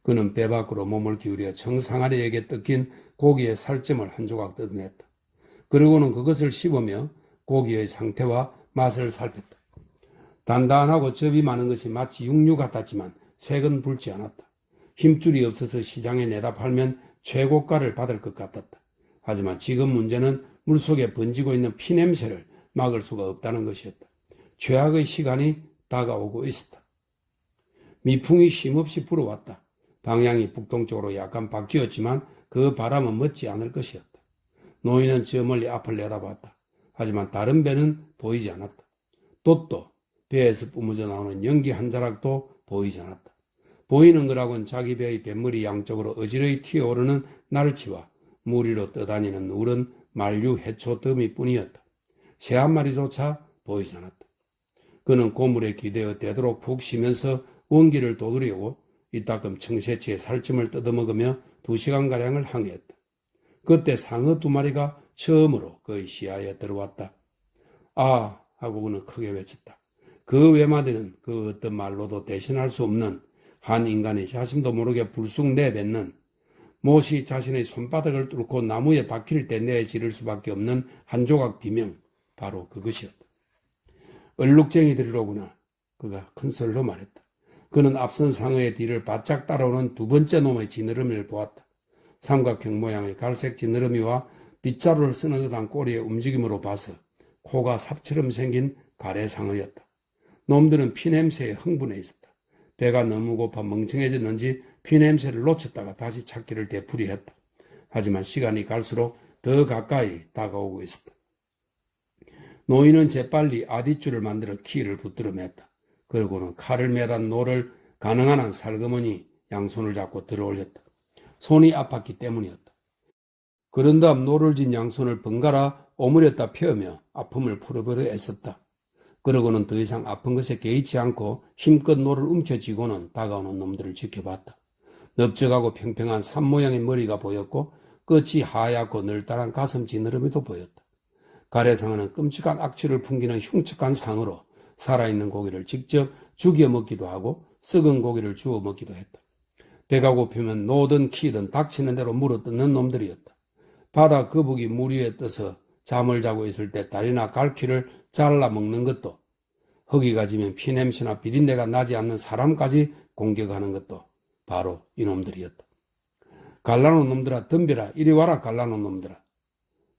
그는 배 밖으로 몸을 기울여 청상아리에게 뜯긴 고기의 살점을 한 조각 뜯어냈다. 그리고는 그것을 씹으며 고기의 상태와 맛을 살폈다. 단단하고 접이 많은 것이 마치 육류 같았지만 색은 붉지 않았다. 힘줄이 없어서 시장에 내다 팔면 최고가를 받을 것 같았다. 하지만 지금 문제는 물속에 번지고 있는 피냄새를 막을 수가 없다는 것이었다. 최악의 시간이 다가오고 있었다. 미풍이 쉼없이 불어왔다. 방향이 북동쪽으로 약간 바뀌었지만 그 바람은 멎지 않을 것이었다. 노인은 저 멀리 앞을 내다봤다. 하지만 다른 배는 보이지 않았다. 돛도 배에서 뿜어져 나오는 연기 한 자락도 보이지 않았다. 보이는 거라곤 자기 배의 뱃머리 양쪽으로 어지러이 튀어오르는 날치와 물 위로 떠다니는 누런 만류 해초 더미뿐이었다. 새 한 마리조차 보이지 않았다. 그는 고물에 기대어 되도록 푹 쉬면서 원기를 도두려고 이따금 청새치의 살점을 뜯어먹으며 2시간가량을 항해했다. 그때 상어 2마리가 처음으로 그의 시야에 들어왔다. 하고 그는 크게 외쳤다. 그 외마디는 그 어떤 말로도 대신할 수 없는 한 인간이 자신도 모르게 불쑥 내뱉는 못이 자신의 손바닥을 뚫고 나무에 박힐 때 내지를 수밖에 없는 한 조각 비명, 바로 그것이었다. 얼룩쟁이들이로구나. 그가 큰 소리로 말했다. 그는 앞선 상어의 뒤를 바짝 따라오는 두 번째 놈의 지느러미를 보았다. 삼각형 모양의 갈색 지느러미와 빗자루를 쓰는 듯한 꼬리의 움직임으로 봐서 코가 삽처럼 생긴 가래상어였다. 놈들은 피냄새에 흥분해 있었다. 배가 너무 고파 멍청해졌는지 피냄새를 놓쳤다가 다시 찾기를 되풀이했다. 하지만 시간이 갈수록 더 가까이 다가오고 있었다. 노인은 재빨리 아디줄을 만들어 키를 붙들어 맸다. 그리고는 칼을 매단 노를 가능한 한 살그머니 양손을 잡고 들어올렸다. 손이 아팠기 때문이었다. 그런 다음 노를 진 양손을 번갈아 오므렸다 펴며 아픔을 풀어보려 애썼다. 그러고는 더 이상 아픈 것에 개의치 않고 힘껏 노를 움켜쥐고는 다가오는 놈들을 지켜봤다. 넓적하고 평평한 산 모양의 머리가 보였고 끝이 하얗고 널따란 가슴 지느러미도 보였다. 가래상어는 끔찍한 악취를 풍기는 흉측한 상어로 살아있는 고기를 직접 죽여 먹기도 하고 썩은 고기를 주워 먹기도 했다. 배가 고프면 노든 키든 닥치는 대로 물어뜯는 놈들이었다. 바다 거북이 물 위에 떠서 잠을 자고 있을 때 다리나 갈퀴를 잘라 먹는 것도, 허기가 지면 피냄새나 비린내가 나지 않는 사람까지 공격하는 것도 바로 이놈들이었다. 갈라놓은 놈들아 덤벼라. 이리 와라 갈라놓은 놈들아.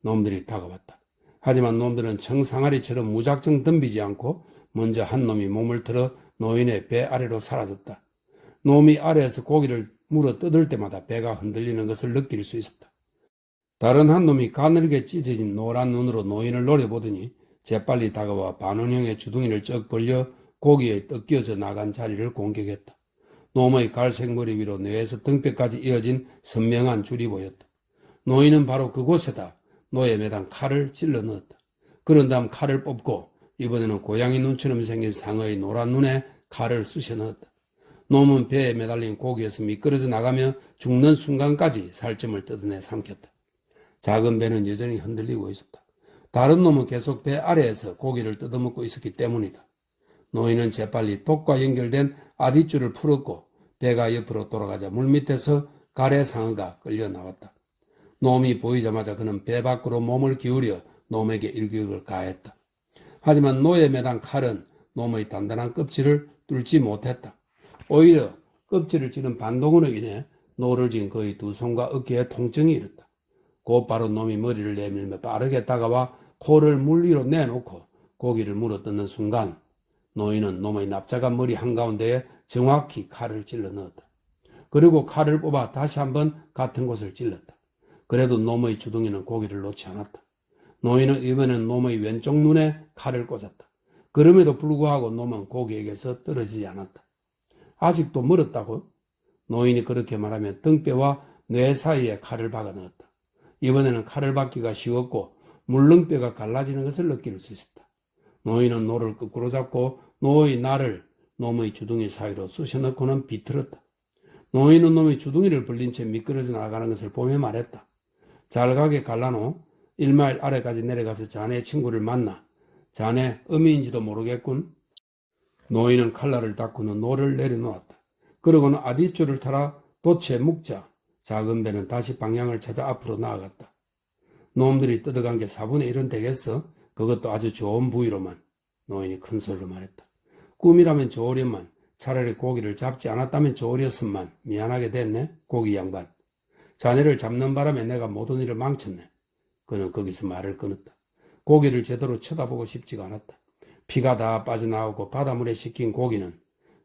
놈들이 다가왔다. 하지만 놈들은 청상아리처럼 무작정 덤비지 않고 먼저 한 놈이 몸을 틀어 노인의 배 아래로 사라졌다. 놈이 아래에서 고기를 물어 뜯을 때마다 배가 흔들리는 것을 느낄 수 있었다. 다른 한 놈이 가늘게 찢어진 노란 눈으로 노인을 노려보더니 재빨리 다가와 반원형의 주둥이를 쩍 벌려 고기에 떡끼어져 나간 자리를 공격했다. 놈의 갈색 머리 위로 뇌에서 등뼈까지 이어진 선명한 줄이 보였다. 노인은 바로 그곳에다 노에 매단 칼을 찔러 넣었다. 그런 다음 칼을 뽑고 이번에는 고양이 눈처럼 생긴 상어의 노란 눈에 칼을 쑤셔 넣었다. 놈은 배에 매달린 고기에서 미끄러져 나가며 죽는 순간까지 살점을 뜯어내 삼켰다. 작은 배는 여전히 흔들리고 있었다. 다른 놈은 계속 배 아래에서 고기를 뜯어먹고 있었기 때문이다. 노인은 재빨리 독과 연결된 아뒷줄을 풀었고 배가 옆으로 돌아가자 물밑에서 가래상어가 끌려 나왔다. 놈이 보이자마자 그는 배 밖으로 몸을 기울여 놈에게 일격을 가했다. 하지만 노에 매단 칼은 놈의 단단한 껍질을 뚫지 못했다. 오히려 껍질을 찌른 반동으로 인해 노를 진 그의 두 손과 어깨에 통증이 일었다. 곧바로 놈이 머리를 내밀며 빠르게 다가와 코를 물 위로 내놓고 고기를 물어뜯는 순간 노인은 놈의 납작한 머리 한가운데에 정확히 칼을 찔러 넣었다. 그리고 칼을 뽑아 다시 한번 같은 곳을 찔렀다. 그래도 놈의 주둥이는 고기를 놓지 않았다. 노인은 이번엔 놈의 왼쪽 눈에 칼을 꽂았다. 그럼에도 불구하고 놈은 고기에게서 떨어지지 않았다. 아직도 멀었다고? 노인이 그렇게 말하며 등뼈와 뇌 사이에 칼을 박아 넣었다. 이번에는 칼을 박기가 쉬웠고 물렁뼈가 갈라지는 것을 느낄 수 있었다. 노인은 노를 거꾸로 잡고 노의 날을 놈의 주둥이 사이로 쑤셔 넣고는 비틀었다. 노인은 놈의 주둥이를 벌린 채 미끄러져 나가는 것을 보며 말했다. 잘 가게 갈라노. 1마일 아래까지 내려가서 자네 친구를 만나. 자네 어미인지도 모르겠군. 노인은 칼날을 닦고는 노를 내려놓았다. 그러고는 아뒷줄을 타라 돛에 묶자 작은 배는 다시 방향을 찾아 앞으로 나아갔다. 놈들이 뜯어간 게 4분의 1은 되겠어? 그것도 아주 좋은 부위로만. 노인이 큰 소리로 말했다. 꿈이라면 좋으련만. 차라리 고기를 잡지 않았다면 좋으렸음만. 미안하게 됐네 고기 양반. 자네를 잡는 바람에 내가 모든 일을 망쳤네. 그는 거기서 말을 끊었다. 고기를 제대로 쳐다보고 싶지가 않았다. 피가 다 빠져나오고 바닷물에 씻긴 고기는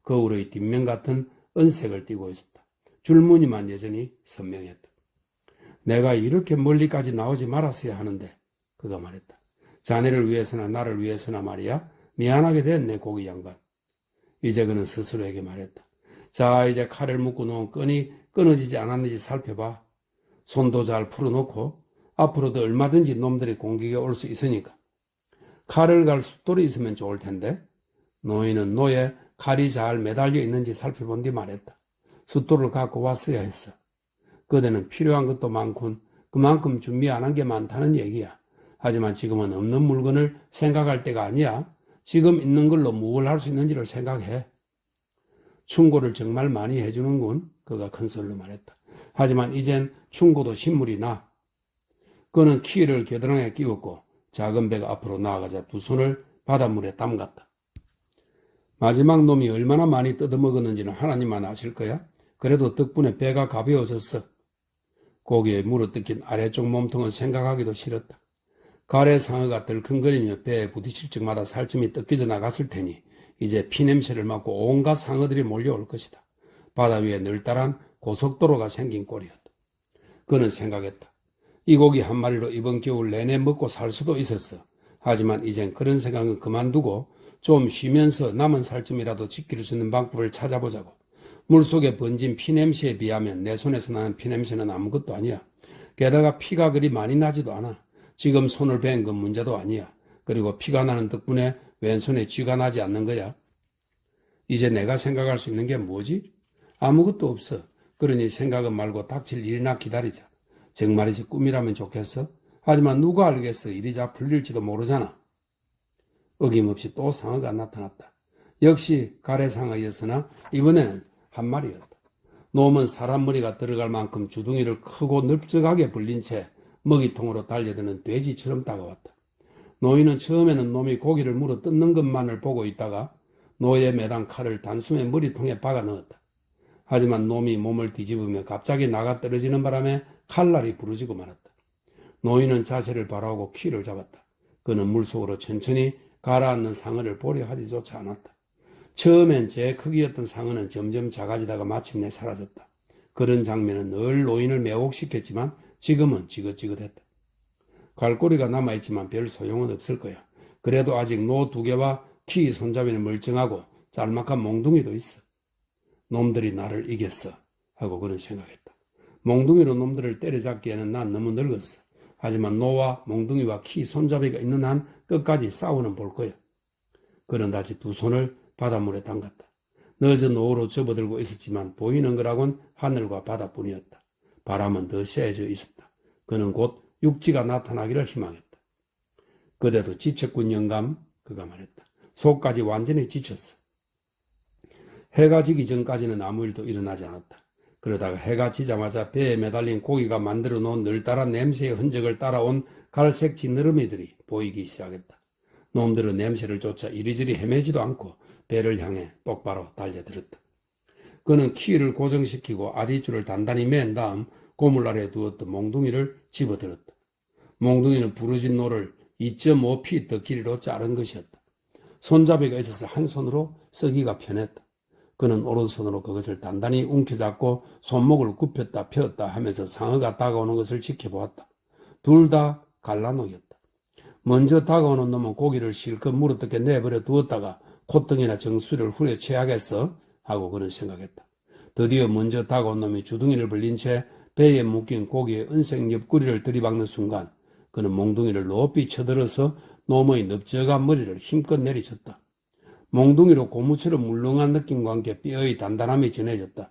거울의 뒷면 같은 은색을 띠고 있었다. 줄무늬만 여전히 선명했다. 내가 이렇게 멀리까지 나오지 말았어야 하는데 그가 말했다. 자네를 위해서나 나를 위해서나 말이야. 미안하게 됐네 고기 양반. 이제 그는 스스로에게 말했다. 자 이제 칼을 묶고 놓은 끈이 끊어지지 않았는지 살펴봐. 손도 잘 풀어놓고 앞으로도 얼마든지 놈들이 공격에 올 수 있으니까. 칼을 갈 숫돌이 있으면 좋을 텐데. 노인은 노에 칼이 잘 매달려 있는지 살펴본 뒤 말했다. 숫돌을 갖고 왔어야 했어. 그대는 필요한 것도 많군. 그만큼 준비 안 한 게 많다는 얘기야. 하지만 지금은 없는 물건을 생각할 때가 아니야. 지금 있는 걸로 무엇을 할 수 있는지를 생각해. 충고를 정말 많이 해주는군. 그가 큰 소리로 말했다. 하지만 이젠 충고도 신물이 나. 그는 키를 겨드랑이에 끼웠고 작은 배가 앞으로 나아가자 두 손을 바닷물에 담갔다. 마지막 놈이 얼마나 많이 뜯어먹었는지는 하나님만 아실 거야. 그래도 덕분에 배가 가벼워졌어. 고기에 물어뜯긴 아래쪽 몸통은 생각하기도 싫었다. 가래상어가 덜컹거리며 배에 부딪힐 적마다 살점이 뜯겨져 나갔을 테니 이제 피냄새를 맡고 온갖 상어들이 몰려올 것이다. 바다 위에 늘따란 고속도로가 생긴 꼴이었다. 그는 생각했다. 이 고기 한 마리로 이번 겨울 내내 먹고 살 수도 있었어. 하지만 이젠 그런 생각은 그만두고 좀 쉬면서 남은 살점이라도 지킬 수 있는 방법을 찾아보자고. 물속에 번진 피냄새에 비하면 내 손에서 나는 피냄새는 아무것도 아니야. 게다가 피가 그리 많이 나지도 않아. 지금 손을 벤 건 문제도 아니야. 그리고 피가 나는 덕분에 왼손에 쥐가 나지 않는 거야. 이제 내가 생각할 수 있는 게 뭐지? 아무것도 없어. 그러니 생각은 말고 닥칠 일이나 기다리자. 정말이지 꿈이라면 좋겠어? 하지만 누가 알겠어. 일이자 풀릴지도 모르잖아. 어김없이 또 상어가 나타났다. 역시 가래상어였으나 이번에는 한 마리였다. 놈은 사람 머리가 들어갈 만큼 주둥이를 크고 넓적하게 벌린 채 먹이통으로 달려드는 돼지처럼 다가왔다. 노인은 처음에는 놈이 고기를 물어 뜯는 것만을 보고 있다가 노에 매단 칼을 단숨에 머리통에 박아 넣었다. 하지만 놈이 몸을 뒤집으며 갑자기 나가 떨어지는 바람에 칼날이 부러지고 말았다. 노인은 자세를 바로하고 키를 잡았다. 그는 물속으로 천천히 가라앉는 상어를 보려 하지조차 않았다. 처음엔 제 크기였던 상어는 점점 작아지다가 마침내 사라졌다. 그런 장면은 늘 노인을 매혹시켰지만 지금은 지긋지긋했다. 갈고리가 남아있지만 별 소용은 없을 거야. 그래도 아직 노 2개와 키 손잡이는 멀쩡하고 짤막한 몽둥이도 있어. 놈들이 나를 이겼어 하고 그는 생각했다. 몽둥이로 놈들을 때려잡기에는 난 너무 늙었어. 하지만 노와 몽둥이와 키 손잡이가 있는 한 끝까지 싸우는 볼 거야. 그는 다시 2손을 바닷물에 담갔다. 늦은 오후로 접어들고 있었지만 보이는 거라곤 하늘과 바다뿐이었다. 바람은 더 세져 있었다. 그는 곧 육지가 나타나기를 희망했다. 그대도 지쳤군 영감, 그가 말했다. 속까지 완전히 지쳤어. 해가 지기 전까지는 아무 일도 일어나지 않았다. 그러다가 해가 지자마자 배에 매달린 고기가 만들어 놓은 널따란 냄새의 흔적을 따라온 갈색 지느러미들이 보이기 시작했다. 놈들은 냄새를 쫓아 이리저리 헤매지도 않고 배를 향해 똑바로 달려들었다. 그는 키를 고정시키고 아리줄을 단단히 맨 다음 고물 아래에 두었던 몽둥이를 집어들었다. 몽둥이는 부러진 노를 2.5피 더 길이로 자른 것이었다. 손잡이가 있어서 한 손으로 쓰기가 편했다. 그는 오른손으로 그것을 단단히 움켜잡고 손목을 굽혔다 폈다 하면서 상어가 다가오는 것을 지켜보았다. 둘 다 갈라놓였다. 먼저 다가오는 놈은 고기를 실컷 물어뜯게 내버려 두었다가 콧등이나 정수리를 후려쳐야겠어 하고 그는 생각했다. 드디어 먼저 다가온 놈이 주둥이를 벌린 채 배에 묶인 고기의 은색 옆구리를 들이박는 순간 그는 몽둥이를 높이 쳐들어서 놈의 넓적한 머리를 힘껏 내리쳤다. 몽둥이로 고무처럼 물렁한 느낌과 함께 뼈의 단단함이 전해졌다.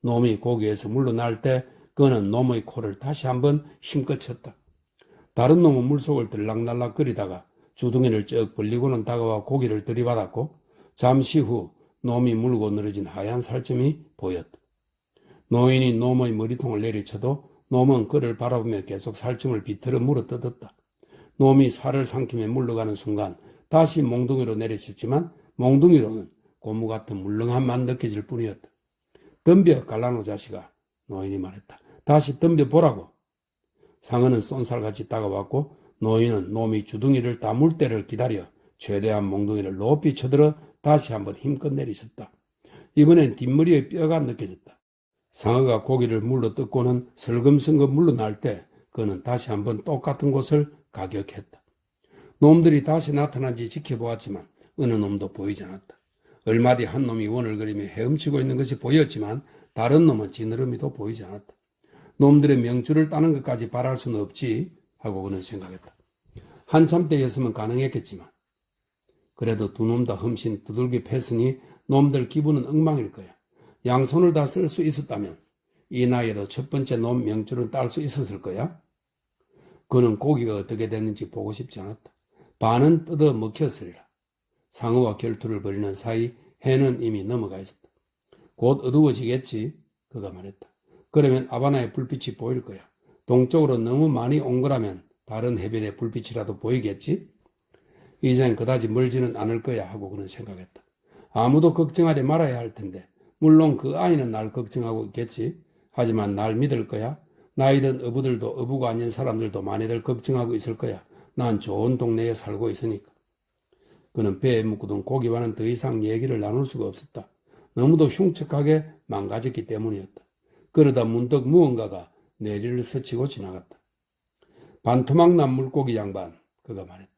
놈이 고기에서 물러날 때 그는 놈의 코를 다시 한번 힘껏 쳤다. 다른 놈은 물속을 들락날락거리다가 주둥이를 쩍 벌리고는 다가와 고기를 들이받았고 잠시 후 놈이 물고 늘어진 하얀 살점이 보였다. 노인이 놈의 머리통을 내리쳐도 놈은 그를 바라보며 계속 살점을 비틀어 물어뜯었다. 놈이 살을 삼키며 물러가는 순간 다시 몽둥이로 내리쳤지만 몽둥이로는 고무 같은 물렁함만 느껴질 뿐이었다. 덤벼 갈라노 자식아, 노인이 말했다. 다시 덤벼 보라고. 상어는 쏜살같이 다가왔고 노인은 놈이 주둥이를 다물 때를 기다려 최대한 몽둥이를 높이 쳐들어 다시 한번 힘껏 내리쳤다. 이번엔 뒷머리의 뼈가 느껴졌다. 상어가 고기를 물러뜯고는 슬금슬금 물러날 때 그는 다시 한번 똑같은 곳을 가격했다. 놈들이 다시 나타난지 지켜보았지만 어느 놈도 보이지 않았다. 얼마 뒤 한 놈이 원을 그리며 헤엄치고 있는 것이 보였지만 다른 놈은 지느러미도 보이지 않았다. 놈들의 명줄을 따는 것까지 바랄 수는 없지 하고 그는 생각했다. 한참 때였으면 가능했겠지만 그래도 두 놈 다 흠씬 두들겨 팼으니 놈들 기분은 엉망일 거야. 양손을 다 쓸 수 있었다면 이 나이에도 첫 번째 놈 명줄은 딸 수 있었을 거야. 그는 고기가 어떻게 됐는지 보고 싶지 않았다. 반은 뜯어 먹혔으리라. 상어와 결투를 벌이는 사이 해는 이미 넘어가 있었다. 곧 어두워지겠지, 그가 말했다. 그러면 아바나의 불빛이 보일 거야. 동쪽으로 너무 많이 온 거라면 다른 해변의 불빛이라도 보이겠지? 이젠 그다지 멀지는 않을 거야 하고 그는 생각했다. 아무도 걱정하지 말아야 할 텐데 물론 그 아이는 날 걱정하고 있겠지. 하지만 날 믿을 거야. 나이든 어부들도 어부가 아닌 사람들도 많이들 걱정하고 있을 거야. 난 좋은 동네에 살고 있으니까. 그는 배에 묶어둔 고기와는 더 이상 얘기를 나눌 수가 없었다. 너무도 흉측하게 망가졌기 때문이었다. 그러다 문득 무언가가 내리를 스치고 지나갔다. 반토막난 물고기 양반, 그가 말했다.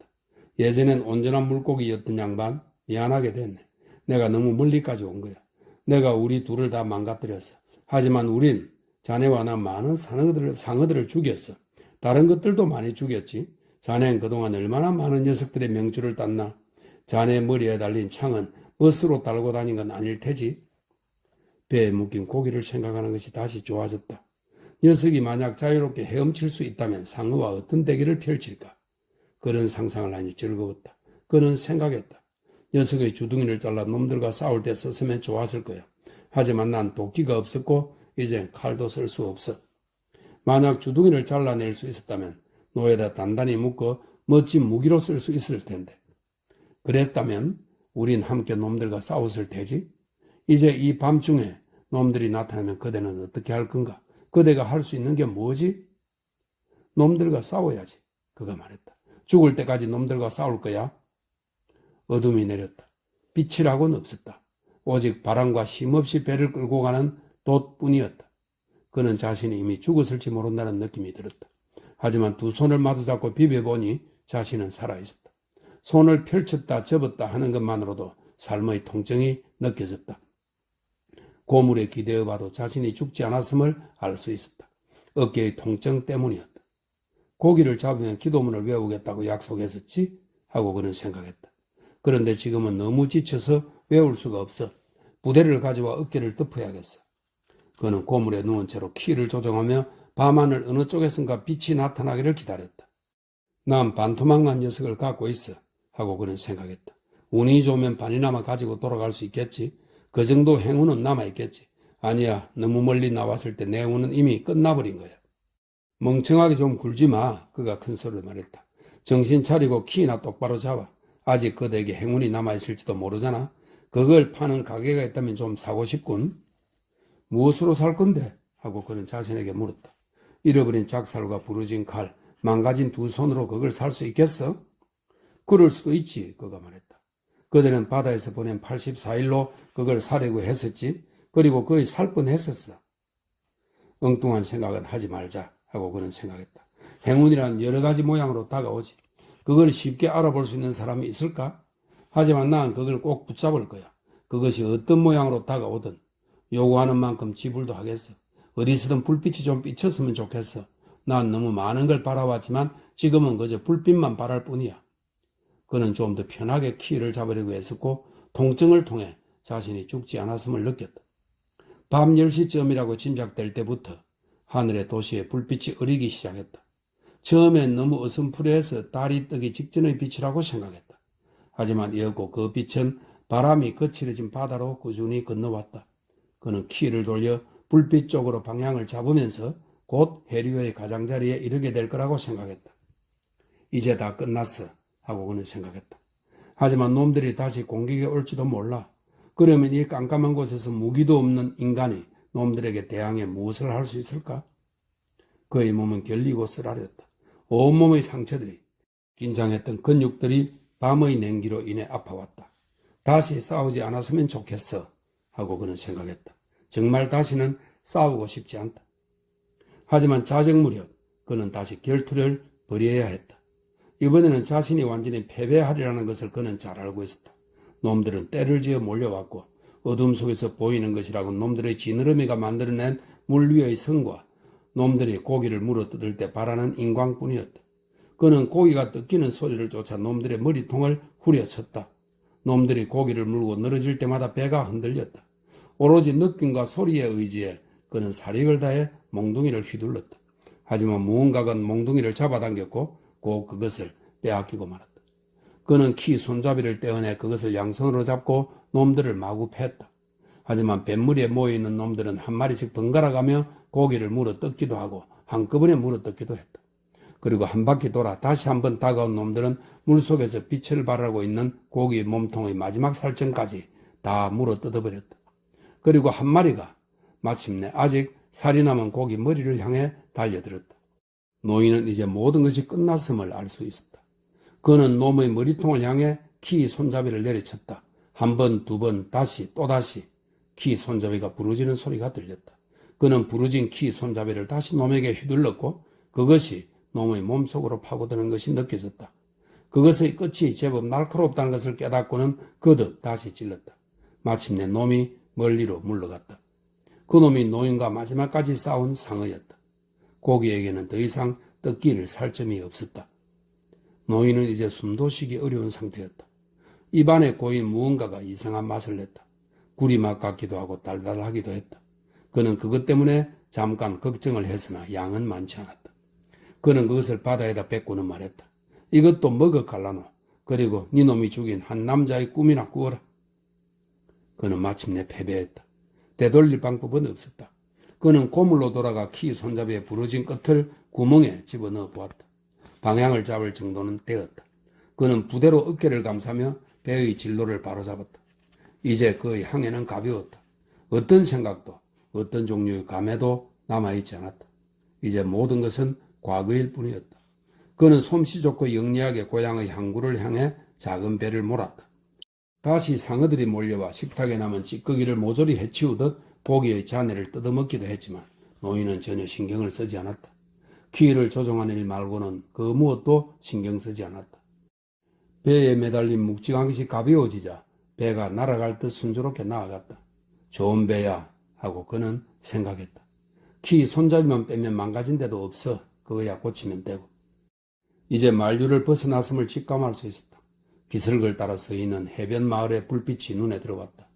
예전엔 온전한 물고기였던 양반, 미안하게 됐네. 내가 너무 멀리까지 온 거야. 내가 우리 둘을 다 망가뜨렸어. 하지만 우린 자네와 나 많은 상어들을 죽였어. 다른 것들도 많이 죽였지. 자네는 그동안 얼마나 많은 녀석들의 명줄을 땄나. 자네 머리에 달린 창은 멋으로 달고 다닌 건 아닐 테지. 배에 묶인 고기를 생각하는 것이 다시 좋아졌다. 녀석이 만약 자유롭게 헤엄칠 수 있다면 상어와 어떤 대결을 펼칠까. 그런 상상을 하니 즐거웠다. 그는 생각했다. 녀석의 주둥이를 잘라 놈들과 싸울 때 썼으면 좋았을 거야. 하지만 난 도끼가 없었고 이젠 칼도 쓸 수 없어. 만약 주둥이를 잘라낼 수 있었다면 노에다 단단히 묶어 멋진 무기로 쓸 수 있을 텐데. 그랬다면 우린 함께 놈들과 싸웠을 테지. 이제 이 밤중에 놈들이 나타나면 그대는 어떻게 할 건가? 그대가 할 수 있는 게 뭐지? 놈들과 싸워야지. 그가 말했다. 죽을 때까지 놈들과 싸울 거야. 어둠이 내렸다. 빛이라고는 없었다. 오직 바람과 힘없이 배를 끌고 가는 돛뿐이었다. 그는 자신이 이미 죽었을지 모른다는 느낌이 들었다. 하지만 두 손을 마주잡고 비벼보니 자신은 살아있었다. 손을 펼쳤다 접었다 하는 것만으로도 삶의 통증이 느껴졌다. 고물에 기대어 봐도 자신이 죽지 않았음을 알 수 있었다. 어깨의 통증 때문이었다. 고기를 잡으면 기도문을 외우겠다고 약속했었지? 하고 그는 생각했다. 그런데 지금은 너무 지쳐서 외울 수가 없어. 부대를 가져와 어깨를 덮어야겠어. 그는 고물에 누운 채로 키를 조정하며 밤하늘 어느 쪽에선가 빛이 나타나기를 기다렸다. 난 반토막난 녀석을 갖고 있어. 하고 그는 생각했다. 운이 좋으면 반이나마 가지고 돌아갈 수 있겠지. 그 정도 행운은 남아있겠지. 아니야, 너무 멀리 나왔을 때 내 운은 이미 끝나버린 거야. 멍청하게 좀 굴지 마. 그가 큰 소리로 말했다. 정신 차리고 키나 똑바로 잡아. 아직 그대에게 행운이 남아있을지도 모르잖아. 그걸 파는 가게가 있다면 좀 사고 싶군. 무엇으로 살 건데? 하고 그는 자신에게 물었다. 잃어버린 작살과 부러진 칼, 망가진 두 손으로 그걸 살 수 있겠어? 그럴 수도 있지. 그가 말했다. 그대는 바다에서 보낸 84일로 그걸 사려고 했었지. 그리고 거의 살 뻔했었어. 엉뚱한 생각은 하지 말자. 하고 그는 생각했다. 행운이란 여러 가지 모양으로 다가오지. 그걸 쉽게 알아볼 수 있는 사람이 있을까? 하지만 난 그걸 꼭 붙잡을 거야. 그것이 어떤 모양으로 다가오든 요구하는 만큼 지불도 하겠어. 어디서든 불빛이 좀 비쳤으면 좋겠어. 난 너무 많은 걸 바라왔지만 지금은 그저 불빛만 바랄 뿐이야. 그는 좀 더 편하게 키를 잡으려고 했었고 통증을 통해 자신이 죽지 않았음을 느꼈다. 밤 10시쯤이라고 짐작될 때부터 하늘의 도시에 불빛이 어리기 시작했다. 처음엔 너무 어슴푸레해서 달이 뜨기 직전의 빛이라고 생각했다. 하지만 이었고 그 빛은 바람이 거칠어진 바다로 꾸준히 건너왔다. 그는 키를 돌려 불빛 쪽으로 방향을 잡으면서 곧 해류의 가장자리에 이르게 될 거라고 생각했다. 이제 다 끝났어 하고 그는 생각했다. 하지만 놈들이 다시 공격에 올지도 몰라. 그러면 이 깜깜한 곳에서 무기도 없는 인간이 놈들에게 대항해 무엇을 할 수 있을까? 그의 몸은 결리고 쓰라렸다. 온몸의 상처들이, 긴장했던 근육들이 밤의 냉기로 인해 아파왔다. 다시 싸우지 않았으면 좋겠어 하고 그는 생각했다. 정말 다시는 싸우고 싶지 않다. 하지만 자정 무렵 그는 다시 결투를 벌여야 했다. 이번에는 자신이 완전히 패배하리라는 것을 그는 잘 알고 있었다. 놈들은 때를 지어 몰려왔고 어둠 속에서 보이는 것이라고 놈들의 지느러미가 만들어낸 물 위의 성과 놈들이 고기를 물어뜯을 때 바라는 인광뿐이었다. 그는 고기가 뜯기는 소리를 쫓아 놈들의 머리통을 후려쳤다. 놈들이 고기를 물고 늘어질 때마다 배가 흔들렸다. 오로지 느낌과 소리에 의지해 그는 사력을 다해 몽둥이를 휘둘렀다. 하지만 무언가가 몽둥이를 잡아당겼고 꼭 그것을 빼앗기고 말았다. 그는 키 손잡이를 떼어내 그것을 양손으로 잡고 놈들을 마구 팼다. 하지만 뱃무리에 모여있는 놈들은 한 마리씩 번갈아가며 고기를 물어뜯기도 하고 한꺼번에 물어뜯기도 했다. 그리고 한 바퀴 돌아 다시 한번 다가온 놈들은 물속에서 빛을 발하고 있는 고기의 몸통의 마지막 살점까지 다 물어뜯어버렸다. 그리고 한 마리가 마침내 아직 살이 남은 고기 머리를 향해 달려들었다. 노인은 이제 모든 것이 끝났음을 알 수 있었다. 그는 놈의 머리통을 향해 키 손잡이를 내리쳤다. 한 번, 두 번, 다시 또다시 키 손잡이가 부러지는 소리가 들렸다. 그는 부러진 키 손잡이를 다시 놈에게 휘둘렀고 그것이 놈의 몸속으로 파고드는 것이 느껴졌다. 그것의 끝이 제법 날카롭다는 것을 깨닫고는 거듭 다시 찔렀다. 마침내 놈이 멀리로 물러갔다. 그놈이 노인과 마지막까지 싸운 상어였다. 고기에게는 더 이상 뜯기를 살점이 없었다. 노인은 이제 숨도 쉬기 어려운 상태였다. 입안에 고인 무언가가 이상한 맛을 냈다. 구리맛 같기도 하고 달달하기도 했다. 그는 그것 때문에 잠깐 걱정을 했으나 양은 많지 않았다. 그는 그것을 바다에다 뱉고는 말했다. 이것도 먹어 갈라노. 그리고 네 놈이 죽인 한 남자의 꿈이나 꾸어라. 그는 마침내 패배했다. 되돌릴 방법은 없었다. 그는 고물로 돌아가 키 손잡이의 부러진 끝을 구멍에 집어넣어 보았다. 방향을 잡을 정도는 되었다. 그는 부대로 어깨를 감싸며 배의 진로를 바로잡았다. 이제 그의 항해는 가벼웠다. 어떤 생각도 어떤 종류의 감회도 남아있지 않았다. 이제 모든 것은 과거일 뿐이었다. 그는 솜씨 좋고 영리하게 고향의 항구를 향해 작은 배를 몰았다. 다시 상어들이 몰려와 식탁에 남은 찌꺼기를 모조리 해치우듯 고기의 잔해를 뜯어먹기도 했지만 노인은 전혀 신경을 쓰지 않았다. 키를 조종하는 일 말고는 그 무엇도 신경 쓰지 않았다. 배에 매달린 묵직한 것이 가벼워지자 배가 날아갈 듯 순조롭게 나아갔다. 좋은 배야 하고 그는 생각했다. 키 손잡이만 빼면 망가진 데도 없어. 그거야 고치면 되고. 이제 만류를 벗어났음을 직감할 수 있었다. 기슭을 따라 서 있는 해변 마을의 불빛이 눈에 들어왔다.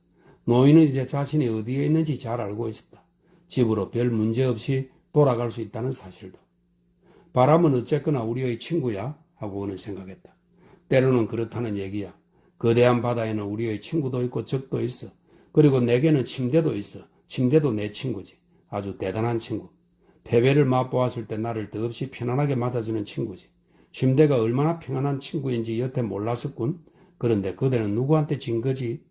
노인은 이제 자신이 어디에 있는지 잘 알고 있었다. 집으로 별 문제 없이 돌아갈 수 있다는 사실도. 바람은 어쨌거나 우리의 친구야 하고 그는 생각했다. 때로는 그렇다는 얘기야. 거대한 바다에는 우리의 친구도 있고 적도 있어. 그리고 내게는 침대도 있어. 침대도 내 친구지. 아주 대단한 친구. 패배를 맛보았을 때 나를 더없이 편안하게 맞아주는 친구지. 침대가 얼마나 평안한 친구인지 여태 몰랐었군. 그런데 그대는 누구한테 진 거지?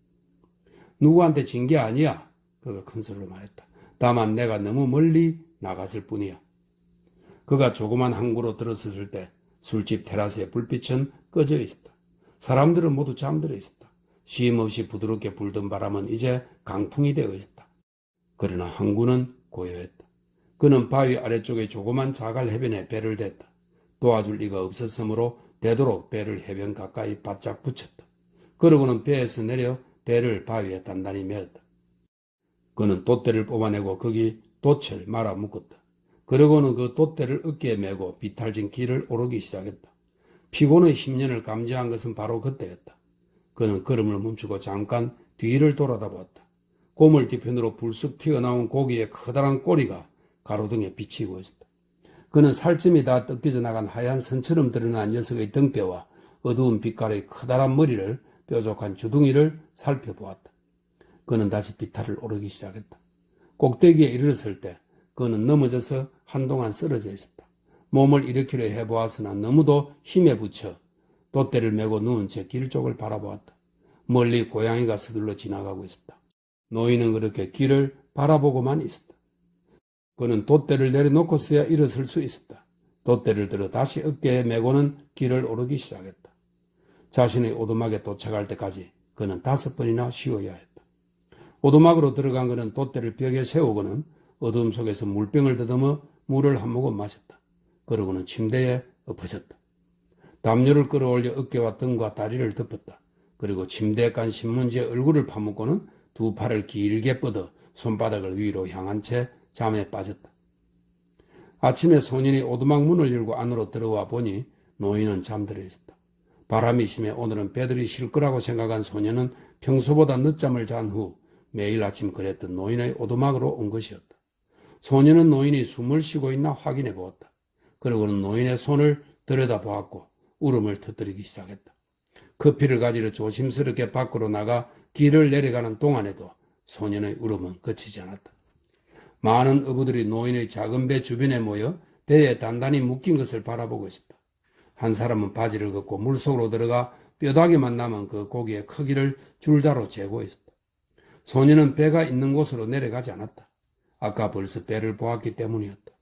누구한테 진 게 아니야. 그가 큰 소리로 말했다. 다만 내가 너무 멀리 나갔을 뿐이야. 그가 조그만 항구로 들어섰을 때 술집 테라스의 불빛은 꺼져 있었다. 사람들은 모두 잠들어 있었다. 쉼없이 부드럽게 불던 바람은 이제 강풍이 되어 있었다. 그러나 항구는 고요했다. 그는 바위 아래쪽에 조그만 자갈 해변에 배를 댔다. 도와줄 이가 없었으므로 되도록 배를 해변 가까이 바짝 붙였다. 그러고는 배에서 내려 배를 바위에 단단히 메었다. 그는 돛대를 뽑아내고 거기 돛을 말아 묶었다. 그러고는 그 돛대를 어깨에 메고 비탈진 길을 오르기 시작했다. 피곤의 심년을 감지한 것은 바로 그때였다. 그는 걸음을 멈추고 잠깐 뒤를 돌아다보았다. 고물 뒤편으로 불쑥 튀어나온 고기의 커다란 꼬리가 가로등에 비치고 있었다. 그는 살점이 다 뜯겨져 나간 하얀 선처럼 드러난 녀석의 등뼈와 어두운 빛깔의 커다란 머리를 뾰족한 주둥이를 살펴보았다. 그는 다시 비탈을 오르기 시작했다. 꼭대기에 이르렀을 때 그는 넘어져서 한동안 쓰러져 있었다. 몸을 일으키려 해보았으나 너무도 힘에 부쳐 돛대를 메고 누운 채 길 쪽을 바라보았다. 멀리 고양이가 서둘러 지나가고 있었다. 노인은 그렇게 길을 바라보고만 있었다. 그는 돛대를 내려놓고서야 일어설 수 있었다. 돛대를 들어 다시 어깨에 메고는 길을 오르기 시작했다. 자신의 오두막에 도착할 때까지 그는 5번이나 쉬어야 했다. 오두막으로 들어간 그는 돛대를 벽에 세우고는 어두움 속에서 물병을 더듬어 물을 한 모금 마셨다. 그러고는 침대에 엎어졌다. 담요를 끌어올려 어깨와 등과 다리를 덮었다. 그리고 침대에 깐 신문지에 얼굴을 파묻고는 두 팔을 길게 뻗어 손바닥을 위로 향한 채 잠에 빠졌다. 아침에 소년이 오두막 문을 열고 안으로 들어와 보니 노인은 잠들어 있었다. 바람이 심해 오늘은 배들이 쉴 거라고 생각한 소년은 평소보다 늦잠을 잔 후 매일 아침 그랬던 노인의 오두막으로 온 것이었다. 소년은 노인이 숨을 쉬고 있나 확인해 보았다. 그러고는 노인의 손을 들여다보았고 울음을 터뜨리기 시작했다. 커피를 가지러 조심스럽게 밖으로 나가 길을 내려가는 동안에도 소년의 울음은 그치지 않았다. 많은 어부들이 노인의 작은 배 주변에 모여 배에 단단히 묶인 것을 바라보고 있었다. 한 사람은 바지를 걷고 물속으로 들어가 뼈다귀만 남은 그 고기의 크기를 줄자로 재고 있었다. 소년은 배가 있는 곳으로 내려가지 않았다. 아까 벌써 배를 보았기 때문이었다.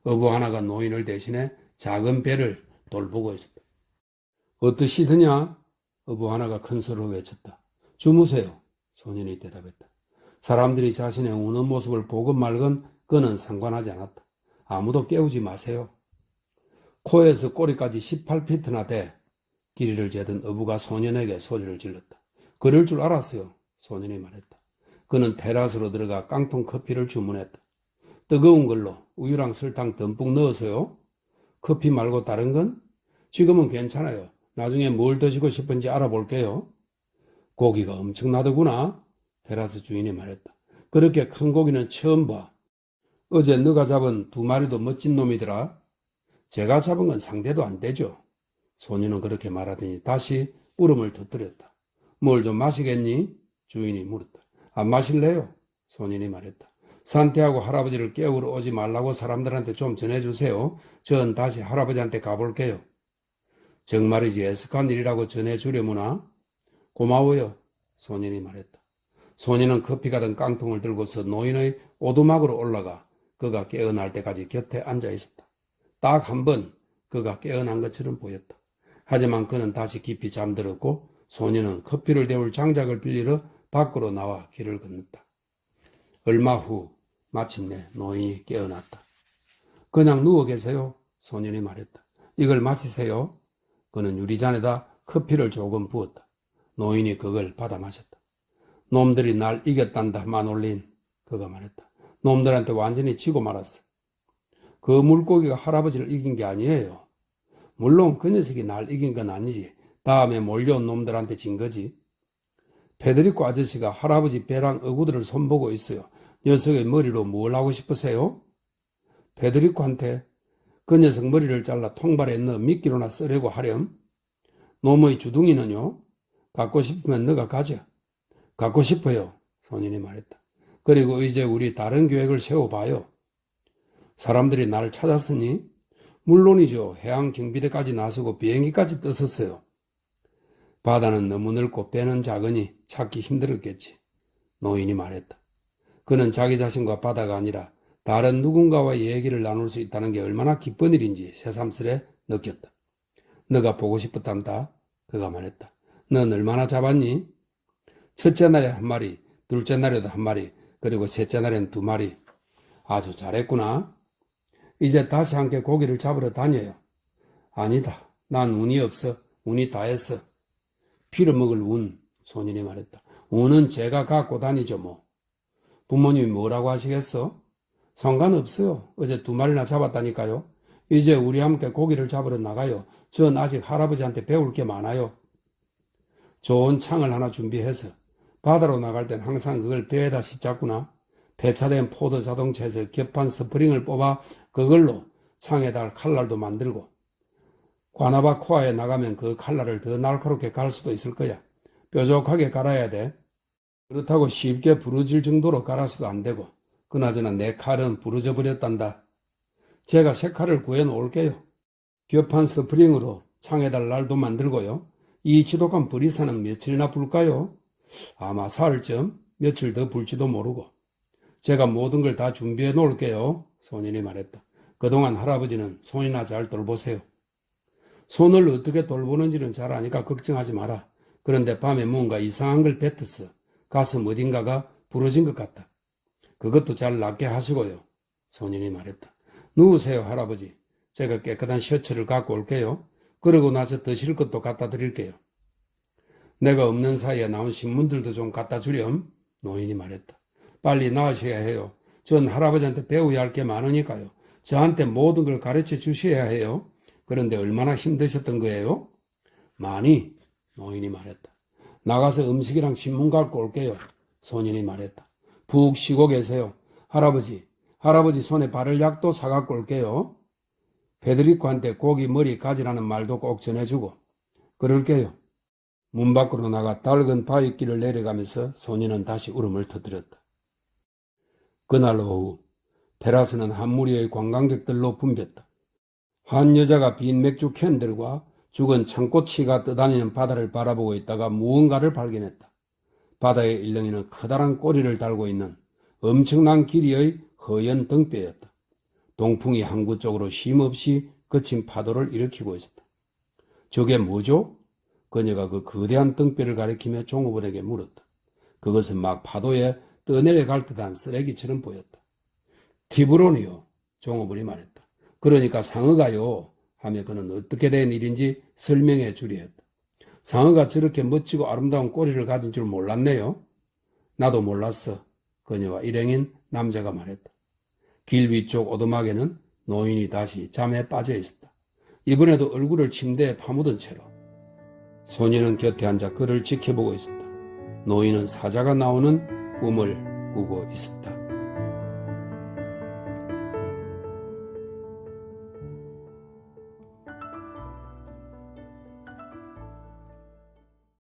어부 하나가 노인을 대신해 작은 배를 돌보고 있었다. 어떠시더냐? 어부 하나가 큰 소리로 외쳤다. 주무세요. 소년이 대답했다. 사람들이 자신의 우는 모습을 보건 말건 그는 상관하지 않았다. 아무도 깨우지 마세요. 코에서 꼬리까지 18피트나 돼 길이를 재던 어부가 소년에게 소리를 질렀다. 그럴 줄 알았어요. 소년이 말했다. 그는 테라스로 들어가 깡통 커피를 주문했다. 뜨거운 걸로 우유랑 설탕 듬뿍 넣어서요. 커피 말고 다른 건? 지금은 괜찮아요. 나중에 뭘 드시고 싶은지 알아볼게요. 고기가 엄청나더구나. 테라스 주인이 말했다. 그렇게 큰 고기는 처음 봐. 어제 너가 잡은 2마리도 멋진 놈이더라. 제가 잡은 건 상대도 안 되죠. 소년은 그렇게 말하더니 다시 울음을 터뜨렸다. 뭘 좀 마시겠니? 주인이 물었다. 안 마실래요? 소년이 말했다. 산태하고 할아버지를 깨우러 오지 말라고 사람들한테 좀 전해주세요. 전 다시 할아버지한테 가볼게요. 정말이지 애석한 일이라고 전해주려무나? 고마워요. 소년이 말했다. 소년은 커피가 든 깡통을 들고서 노인의 오두막으로 올라가 그가 깨어날 때까지 곁에 앉아 있었다. 딱 한 번 그가 깨어난 것처럼 보였다. 하지만 그는 다시 깊이 잠들었고 소년은 커피를 데울 장작을 빌리러 밖으로 나와 길을 건넜다. 얼마 후 마침내 노인이 깨어났다. 그냥 누워 계세요. 소년이 말했다. 이걸 마시세요. 그는 유리잔에다 커피를 조금 부었다. 노인이 그걸 받아 마셨다. 놈들이 날 이겼단다 마놀린. 그가 말했다. 놈들한테 완전히 지고 말았어. 그 물고기가 할아버지를 이긴 게 아니에요. 물론 그 녀석이 날 이긴 건 아니지. 다음에 몰려온 놈들한테 진 거지. 페드리코 아저씨가 할아버지 배랑 어구들을 손보고 있어요. 녀석의 머리로 뭘 하고 싶으세요? 페드리코한테 그 녀석 머리를 잘라 통발에 넣어 미끼로나 쓰려고 하렴. 놈의 주둥이는요? 갖고 싶으면 너가 가져. 갖고 싶어요. 소년이 말했다. 그리고 이제 우리 다른 계획을 세워봐요. 사람들이 나를 찾았으니 물론이죠. 해양 경비대까지 나서고 비행기까지 떴었어요. 바다는 너무 넓고 배는 작으니 찾기 힘들었겠지. 노인이 말했다. 그는 자기 자신과 바다가 아니라 다른 누군가와의 얘기를 나눌 수 있다는 게 얼마나 기쁜 일인지 새삼스레 느꼈다. 너가 보고 싶었단다. 그가 말했다. 넌 얼마나 잡았니? 첫째 날에 한 마리, 둘째 날에도 한 마리, 그리고 셋째 날엔 2마리. 아주 잘했구나. 이제 다시 함께 고기를 잡으러 다녀요. 아니다. 난 운이 없어. 운이 다 했어. 빌어먹을 운. 소년이 말했다. 운은 제가 갖고 다니죠 뭐. 부모님이 뭐라고 하시겠어? 상관없어요. 어제 2마리나 잡았다니까요. 이제 우리 함께 고기를 잡으러 나가요. 전 아직 할아버지한테 배울 게 많아요. 좋은 창을 하나 준비해서 바다로 나갈 땐 항상 그걸 배에다 싣자꾸나. 폐차된 포드 자동차에서 겹한 스프링을 뽑아 그걸로 창에다 칼날도 만들고 과나바 코아에 나가면 그 칼날을 더 날카롭게 갈 수도 있을 거야. 뾰족하게 갈아야 돼. 그렇다고 쉽게 부러질 정도로 갈아서도 안 되고. 그나저나 내 칼은 부러져 버렸단다. 제가 새 칼을 구해 놓을게요. 겹한 스프링으로 창에다 날도 만들고요. 이 지독한 버리사는 며칠이나 불까요? 아마 사흘쯤, 며칠 더 불지도 모르고. 제가 모든 걸 다 준비해 놓을게요. 소년이 말했다. 그동안 할아버지는 손이나 잘 돌보세요. 손을 어떻게 돌보는지는 잘 아니까 걱정하지 마라. 그런데 밤에 뭔가 이상한 걸 뱉었어. 가슴 어딘가가 부러진 것 같다. 그것도 잘 낫게 하시고요. 소년이 말했다. 누우세요, 할아버지. 제가 깨끗한 셔츠를 갖고 올게요. 그러고 나서 드실 것도 갖다 드릴게요. 내가 없는 사이에 나온 신문들도 좀 갖다 주렴. 노인이 말했다. 빨리 나으셔야 해요. 전 할아버지한테 배워야 할 게 많으니까요. 저한테 모든 걸 가르쳐 주셔야 해요. 그런데 얼마나 힘드셨던 거예요? 많이. 노인이 말했다. 나가서 음식이랑 신문 갖고 올게요. 소년이 말했다. 푹 쉬고 계세요. 할아버지 손에 바를 약도 사갖고 올게요. 페드리코한테 고기 머리 가지라는 말도 꼭 전해주고. 그럴게요. 문 밖으로 나가 낡은 바위길을 내려가면서 소년은 다시 울음을 터뜨렸다. 그날 오후 테라스는 한 무리의 관광객들로 붐볐다. 한 여자가 빈 맥주 캔들과 죽은 창꼬치가 떠다니는 바다를 바라보고 있다가 무언가를 발견했다. 바다의 일렁이는 커다란 꼬리를 달고 있는 엄청난 길이의 허연 등뼈였다. 동풍이 항구 쪽으로 쉼없이 거친 파도를 일으키고 있었다. 저게 뭐죠? 그녀가 그 거대한 등뼈를 가리키며 종업원에게 물었다. 그것은 막 파도에 떠내려갈 듯한 쓰레기처럼 보였다. 티브론이요. 종업원이 말했다. 그러니까 상어가요. 하며 그는 어떻게 된 일인지 설명해 주려 했다. 상어가 저렇게 멋지고 아름다운 꼬리를 가진 줄 몰랐네요. 나도 몰랐어. 그녀와 일행인 남자가 말했다. 길 위쪽 오두막에는 노인이 다시 잠에 빠져 있었다. 이번에도 얼굴을 침대에 파묻은 채로. 소년은 곁에 앉아 그를 지켜보고 있었다. 노인은 사자가 나오는 꿈을 꾸고 있었다.